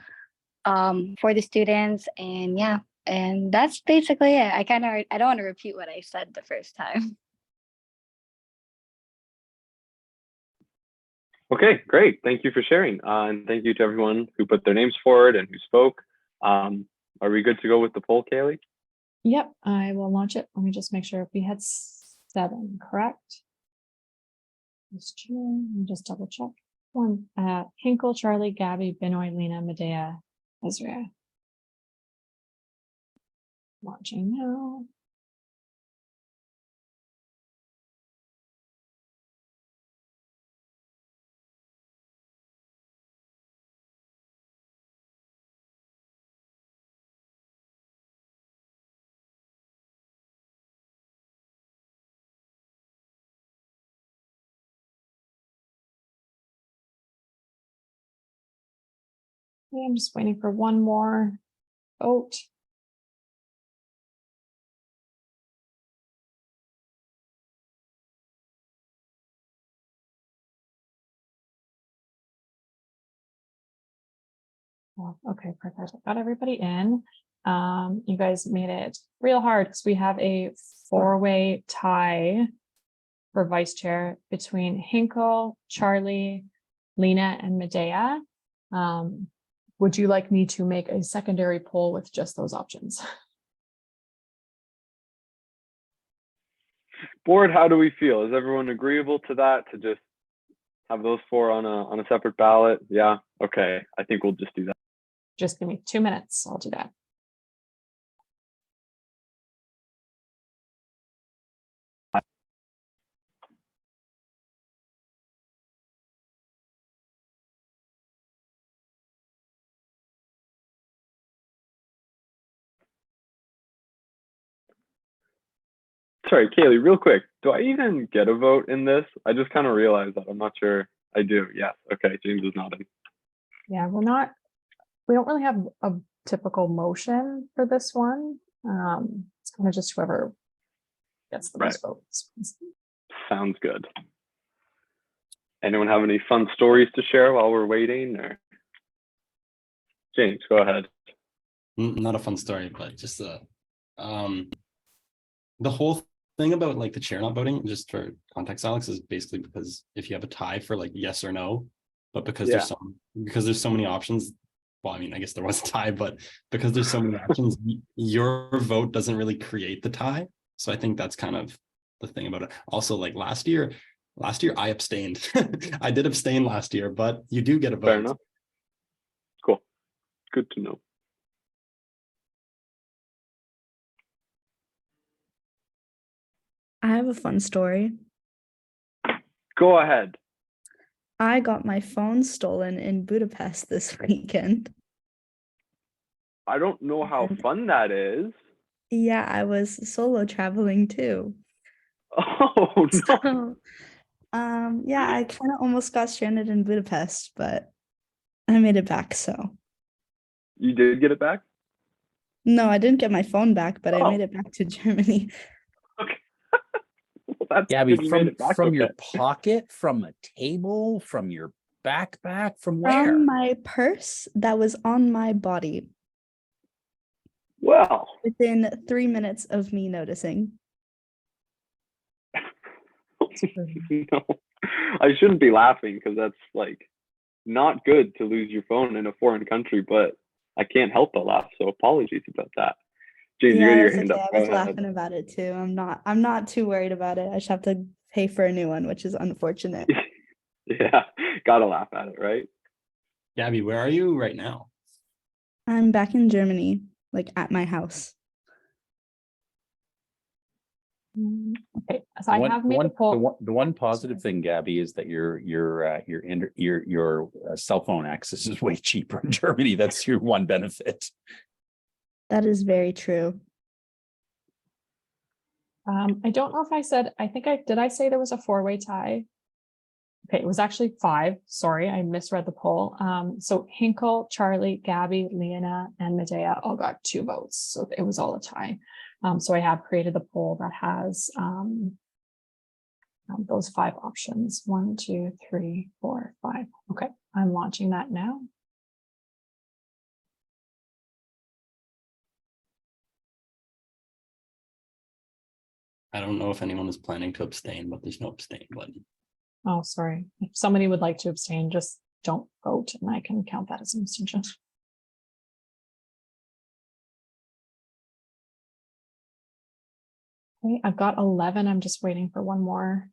S11: for the students. And yeah, and that's basically it. I don't want to repeat what I said the first time.
S4: Okay, great. Thank you for sharing. And thank you to everyone who put their names forward and who spoke. Are we good to go with the poll, Kaylee?
S3: Yep, I will launch it. Let me just make sure if we had 7, correct? Let me just double check. 1, Hinkle, Charlie, Gabby, Benoit, Lena, Madeha, Ezra. Launching now. Okay, I'm just waiting for one more vote. Oh, okay, perfect. Got everybody in. You guys made it real hard because we have a 4-way tie for vice chair between Hinkle, Charlie, Lena, and Madeha. Would you like me to make a secondary poll with just those options?
S4: Board, how do we feel? Is everyone agreeable to that, to just have those 4 on a separate ballot? Yeah, okay, I think we'll just do that.
S3: Just give me 2 minutes. I'll do that.
S4: Sorry, Kaylee, real quick, do I even get a vote in this? I just kind of realized that. I'm not sure. I do, yes. Okay, James is nodding.
S3: Yeah, we don't really have a typical motion for this one. It's kind of just whoever gets the most votes.
S4: Sounds good. Anyone have any fun stories to share while we're waiting? Or James, go ahead.
S1: Not a fun story, but just the whole thing about like the chair not voting, just for context, Alex, is basically because if you have a tie for like yes or no, but because there's so many options. Well, I mean, I guess there was a tie, but because there's so many options, your vote doesn't really create the tie. So I think that's kind of the thing about it. Also, like last year I abstained. I did abstain last year, but you do get a vote.
S4: Fair enough. Cool. Good to know.
S9: I have a fun story.
S4: Go ahead.
S9: I got my phone stolen in Budapest this weekend.
S4: I don't know how fun that is.
S9: Yeah, I was solo traveling too.
S4: Oh no.
S9: So, yeah, I kind of almost got stranded in Budapest, but I made it back, so.
S4: You did get it back?
S9: No, I didn't get my phone back, but I made it back to Germany.
S4: Okay. Well, that's
S15: Gabby,
S4: good you made it back,
S15: from
S4: okay.
S15: your pocket, from a table, from your backpack, from where?
S9: From my purse that was on my body.
S4: Well.
S9: Within 3 minutes of me noticing.
S4: No, I shouldn't be laughing because that's like not good to lose your phone in a foreign country, but I can't help but laugh. So apologies about that. James, you got your hand up.
S9: I was laughing about it too. I'm not too worried about it. I just have to pay for a new one, which is unfortunate.
S4: Yeah, gotta laugh at it, right?
S1: Gabby, where are you right now?
S9: I'm back in Germany, like at my house.
S3: Okay, so I have made the poll.
S15: The one positive thing, Gabby, is that your cell phone access is way cheaper in Germany. That's your one benefit.
S9: That is very true.
S3: I don't know if I said, did I say there was a 4-way tie? Okay, it was actually 5. Sorry, I misread the poll. So Hinkle, Charlie, Gabby, Leona, and Madeha all got 2 votes. So it was all a tie. So I have created the poll that has those 5 options. 1, 2, 3, 4, 5. Okay, I'm launching that now.
S1: I don't know if anyone is planning to abstain, but there's no abstain button.
S3: Oh, sorry. If somebody would like to abstain, just don't vote and I can count that as an abstention. Okay, I've got 11. I'm just waiting for one more.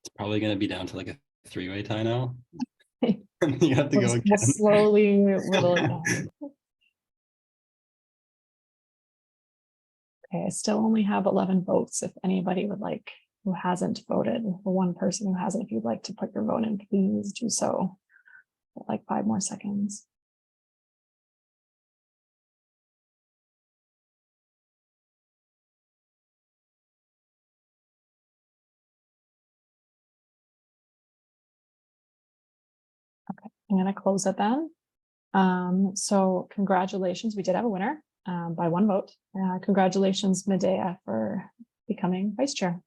S1: It's probably going to be down to like a 3-way tie now. You have to go again.
S3: We'll slowly whittle it down. Okay, I still only have 11 votes. If anybody would like, who hasn't voted, for one person who hasn't, if you'd like to put your vote in, please do so. Like 5 more seconds. Okay, I'm gonna close it then. So congratulations, we did have a winner by 1 vote. Congratulations, Madeha, for becoming vice chair.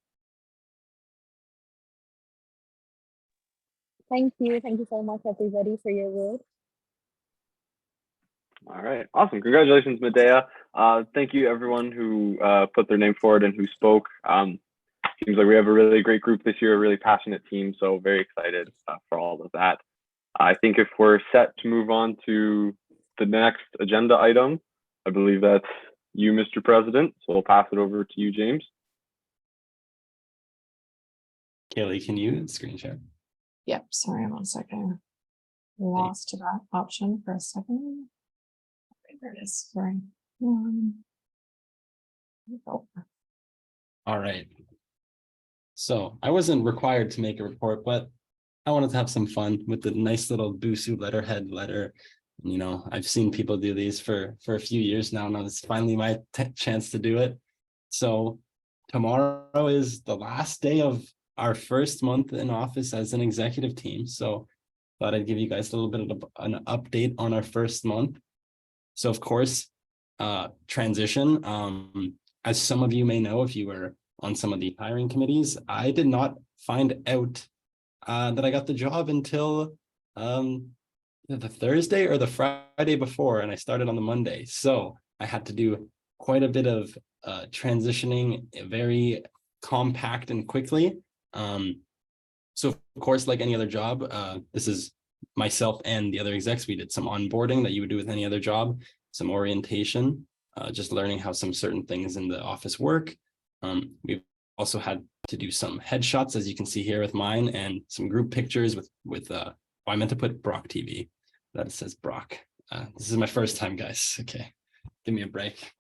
S12: Thank you. Thank you so much, everybody, for your vote.
S4: All right, awesome. Congratulations, Madeha. Thank you, everyone who put their name forward and who spoke. Seems like we have a really great group this year, a really passionate team, so very excited for all of that. I think if we're set to move on to the next agenda item, I believe that's you, Mr. President. So we'll pass it over to you, James.
S1: Kaylee, can you screen share?
S3: Yep, sorry, 1 second. Lost to that option for a second. Okay, there it is. Sorry.
S1: All right. So I wasn't required to make a report, but I wanted to have some fun with the nice little BUSU letterhead letter. You know, I've seen people do these for a few years now. Now it's finally my chance to do it. So tomorrow is the last day of our first month in office as an executive team. So thought I'd give you guys a little bit of an update on our first month. So of course, transition. As some of you may know, if you were on some of the hiring committees, I did not find out that I got the job until the Thursday or the Friday before, and I started on the Monday. So I had to do quite a bit of transitioning, very compact and quickly. So of course, like any other job, this is myself and the other execs. We did some onboarding that you would do with any other job, some orientation, just learning how some certain things in the office work. We've also had to do some headshots, as you can see here with mine, and some group pictures with I meant to put Brock TV. That says Brock. This is my first time, guys. Okay, give me a break.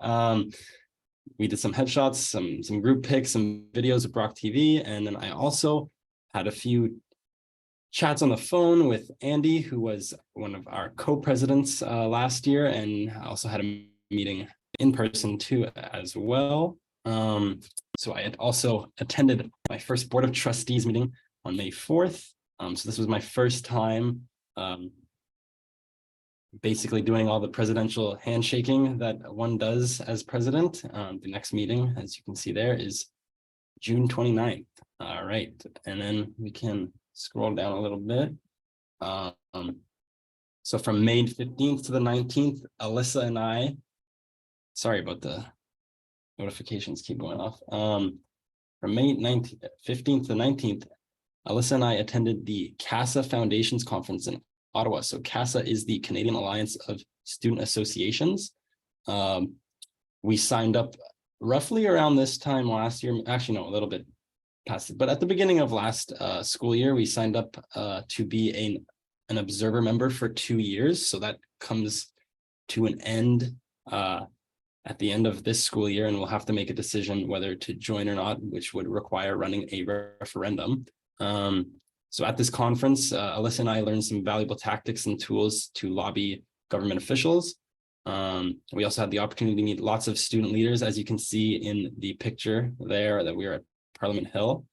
S1: We did some headshots, some group pics, some videos of Brock TV, and then I also had a few chats on the phone with Andy, who was one of our co-presidents last year, and I also had a meeting in person too as well. So I had also attended my first Board of Trustees meeting on May 4th. So this was my first time basically doing all the presidential handshaking that one does as president. The next meeting, as you can see there, is June 29th. All right, and then we can scroll down a little bit. So from May 15th to the 19th, Alyssa and I, sorry about the notifications keep going off. From May 15th to 19th, Alyssa and I attended the CASA Foundations Conference in Ottawa. So CASA is the Canadian Alliance of Student Associations. We signed up roughly around this time last year, actually no, a little bit past it. But at the beginning of last school year, we signed up to be an observer member for 2 years. So that comes to an end at the end of this school year, and we'll have to make a decision whether to join or not, which would require running a referendum. So at this conference, Alyssa and I learned some valuable tactics and tools to lobby government officials. We also had the opportunity to meet lots of student leaders, as you can see in the picture there that we were at Parliament Hill.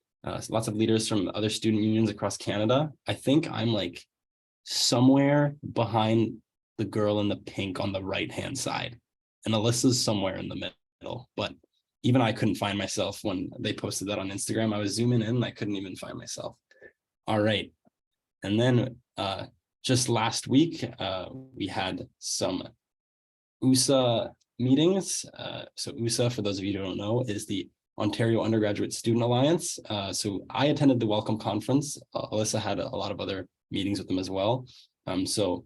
S1: Lots of leaders from other student unions across Canada. I think I'm like somewhere behind the girl in the pink on the right-hand side, and Alyssa's somewhere in the middle, but even I couldn't find myself when they posted that on Instagram. I was zooming in and I couldn't even find myself. All right. And then just last week, we had some USA meetings. So USA, for those of you who don't know, is the Ontario Undergraduate Student Alliance. So I attended the Welcome Conference. Alyssa had a lot of other meetings with them as well. So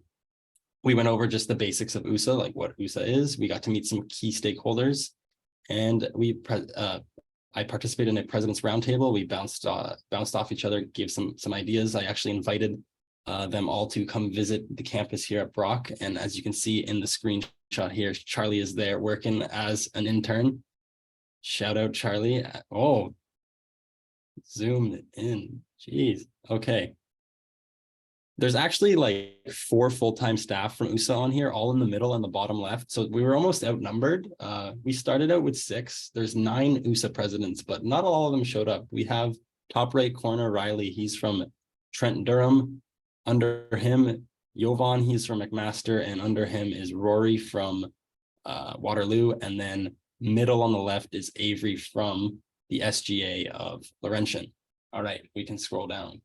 S1: we went over just the basics of USA, like what USA is. We got to meet some key stakeholders, and I participated in a president's roundtable. We bounced off each other, gave some ideas. I actually invited them all to come visit the campus here at Brock. And as you can see in the screenshot here, Charlie is there working as an intern. Shout out Charlie. Oh, zoomed in. Jeez. Okay. There's actually like 4 full-time staff from USA on here, all in the middle and the bottom left. So we were almost outnumbered. We started out with 6. There's 9 USA presidents, but not all of them showed up. We have top right corner Riley. He's from Trent Durham. Under him, Jovan, he's from McMaster, and under him is Rory from Waterloo. And then middle on the left is Avery from the SGA of Laurentian. All right, we can scroll down.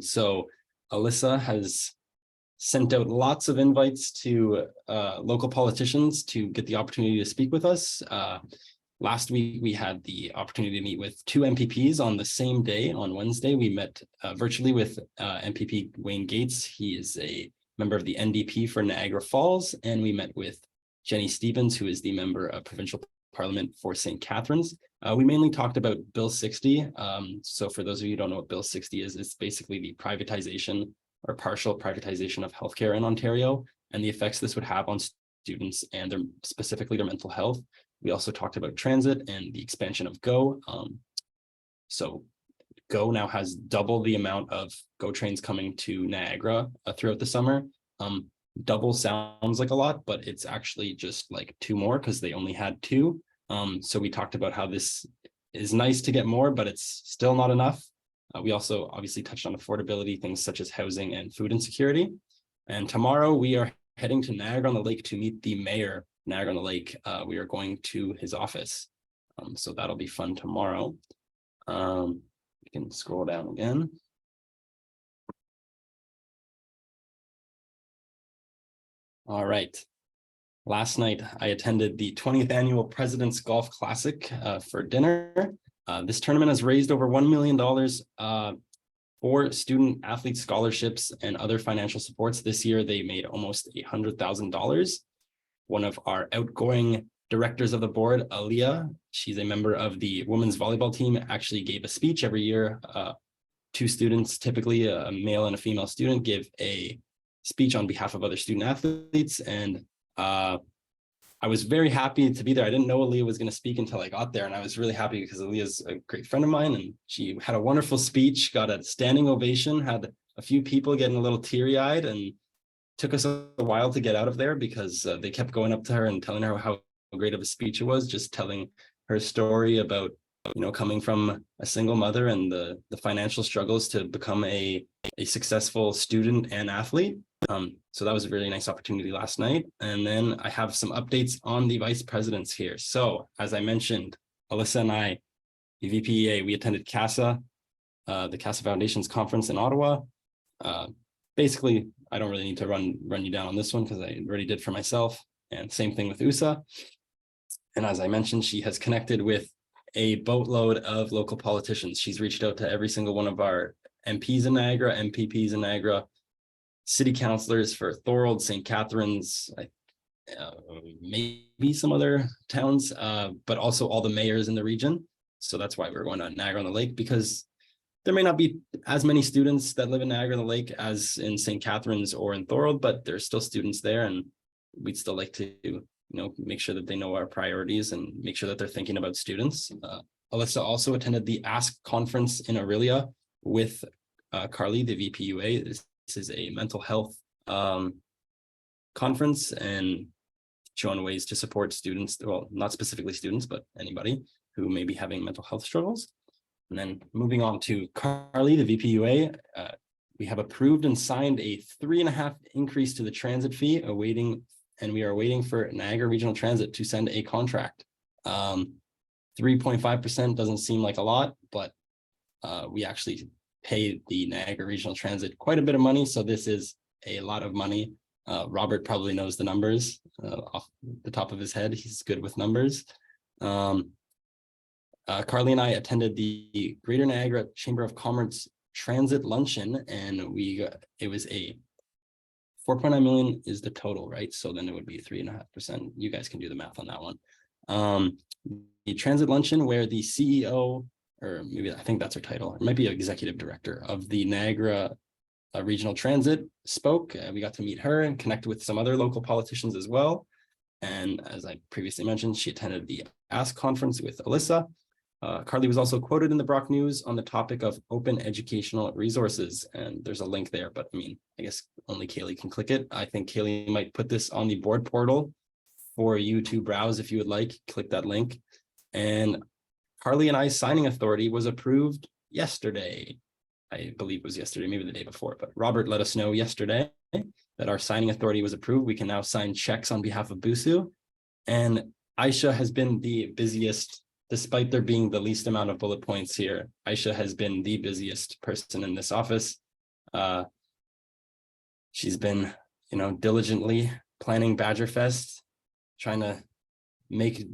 S1: So Alyssa has sent out lots of invites to local politicians to get the opportunity to speak with us. Last week, we had the opportunity to meet with 2 MPPs on the same day. On Wednesday, we met virtually with MPP Wayne Gates. He is a member of the NDP for Niagara Falls. And we met with Jenny Stevens, who is the member of Provincial Parliament for St. Catharines. We mainly talked about Bill 60. So for those of you who don't know what Bill 60 is, it's basically the privatization or partial privatization of healthcare in Ontario and the effects this would have on students and specifically their mental health. We also talked about transit and the expansion of GO. So GO now has double the amount of GO trains coming to Niagara throughout the summer. Double sounds like a lot, but it's actually just like 2 more because they only had 2. So we talked about how this is nice to get more, but it's still not enough. We also obviously touched on affordability, things such as housing and food insecurity. And tomorrow we are heading to Niagara-on-the-Lake to meet the mayor, Niagara-on-the-Lake. We are going to his office. So that'll be fun tomorrow. You can scroll down again. All right. Last night, I attended the 20th annual President's Golf Classic for dinner. This tournament has raised over $1 million for student athlete scholarships and other financial supports. This year, they made almost $100,000. One of our outgoing directors of the board, Aaliyah, she's a member of the women's volleyball team, actually gave a speech every year. 2 students, typically a male and a female student, give a speech on behalf of other student athletes. And I was very happy to be there. I didn't know Aaliyah was going to speak until I got there. And I was really happy because Aaliyah's a great friend of mine and she had a wonderful speech, got a standing ovation, had a few people getting a little teary-eyed, and took us a while to get out of there because they kept going up to her and telling her how great of a speech it was, just telling her story about, you know, coming from a single mother and the financial struggles to become a successful student and athlete. So that was a really nice opportunity last night. And then I have some updates on the vice presidents here. So as I mentioned, Alyssa and I, the VPEA, we attended CASA, the CASA Foundation's conference in Ottawa. Basically, I don't really need to run you down on this one because I already did for myself. And same thing with USA. And as I mentioned, she has connected with a boatload of local politicians. She's reached out to every single one of our MPs in Niagara, MPPs in Niagara, city councilors for Thorold, St. Catharines, maybe some other towns, but also all the mayors in the region. So that's why we're going to Niagara-on-the-Lake, because there may not be as many students that live in Niagara-on-the-Lake as in St. Catharines or in Thorold, but there's still students there, and we'd still like to, make sure that they know our priorities and make sure that they're thinking about students. Alyssa also attended the Ask conference in Aurelia with Carly, the VPUA. This is a mental health conference and showing ways to support students, well, not specifically students, but anybody who may be having mental health struggles. And then moving on to Carly, the VPUA, we have approved and signed a 3.5 increase to the transit fee, and we are waiting for Niagara Regional Transit to send a contract. 3.5% doesn't seem like a lot, but we actually pay the Niagara Regional Transit quite a bit of money, so this is a lot of money. Robert probably knows the numbers off the top of his head. He's good with numbers. Carly and I attended the Greater Niagara Chamber of Commerce Transit Luncheon, and it was a 4.9 million is the total, right? So then it would be 3.5%. You guys can do the math on that one. The transit luncheon where the CEO, or maybe I think that's her title, it might be executive director of the Niagara Regional Transit spoke. We got to meet her and connect with some other local politicians as well. And as I previously mentioned, she attended the Ask conference with Alyssa. Carly was also quoted in the Brock News on the topic of open educational resources. And there's a link there, but I mean, I guess only Kaylee can click it. I think Kaylee might put this on the board portal for you to browse if you would like. Click that link. And Carly and I's signing authority was approved yesterday. I believe it was yesterday, maybe the day before, but Robert let us know yesterday that our signing authority was approved. We can now sign checks on behalf of BUSU. And Aisha has been the busiest, despite there being the least amount of bullet points here. Aisha has been the busiest person in this office. She's been, diligently planning Badger Fest, trying to make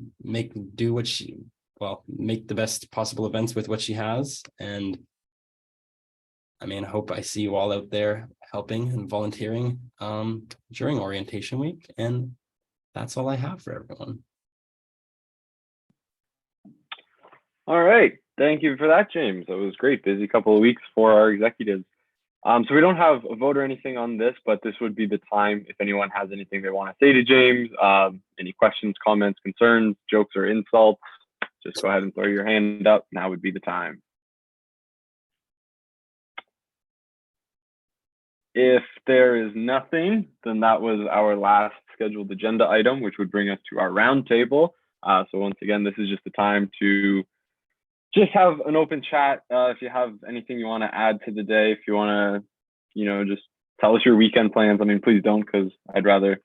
S1: the best possible events with what she has. And I mean, I hope I see you all out there helping and volunteering during orientation week. And that's all I have for everyone.
S4: All right. Thank you for that, James. That was great. Busy couple of weeks for our executives. So we don't have a vote or anything on this, but this would be the time if anyone has anything they want to say to James, any questions, comments, concerns, jokes, or insults, just go ahead and throw your hand up. Now would be the time. If there is nothing, then that was our last scheduled agenda item, which would bring us to our roundtable. So once again, this is just the time to just have an open chat. If you have anything you want to add to the day, if you want to, just tell us your weekend plans. I mean, please don't, because I'd rather,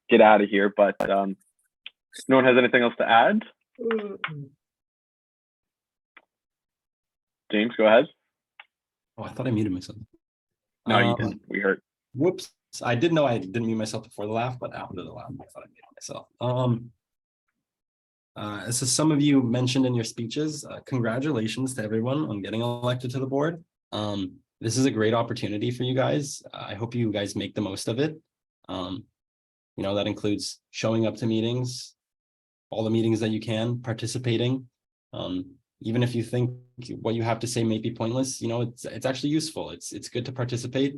S4: get out of here. But no one has anything else to add? James, go ahead.
S1: Oh, I thought I muted myself.
S4: No, you didn't. We heard.
S1: Whoops. I did know I didn't mute myself before the laugh, but after the laugh, I thought I muted myself. As some of you mentioned in your speeches, congratulations to everyone on getting elected to the board. This is a great opportunity for you guys. I hope you guys make the most of it. That includes showing up to meetings, all the meetings that you can, participating. Even if you think what you have to say may be pointless, it's actually useful. It's good to participate.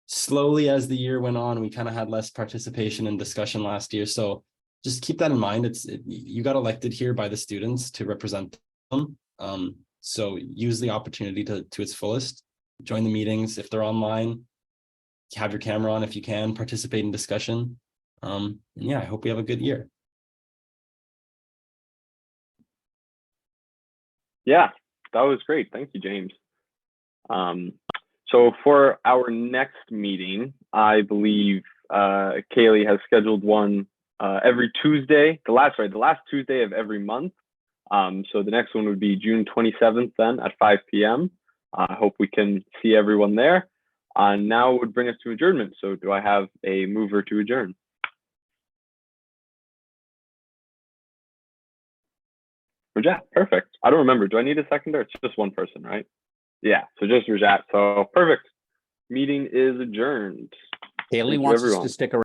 S1: Slowly as the year went on, we kind of had less participation and discussion last year. So just keep that in mind. You got elected here by the students to represent them. So use the opportunity to its fullest. Join the meetings if they're online. Have your camera on if you can. Participate in discussion. And yeah, I hope we have a good year.
S4: Yeah, that was great. Thank you, James. So for our next meeting, I believe Kaylee has scheduled one every Tuesday, the last Tuesday of every month. So the next one would be June 27th then at 5 p.m. I hope we can see everyone there. Now would bring us to adjournment. So do I have a mover to adjourn? Rajat, perfect. I don't remember. Do I need a seconder? It's just one person, right? Yeah, so just Rajat. So perfect. Meeting is adjourned.
S15: Kaylee wants us to stick around.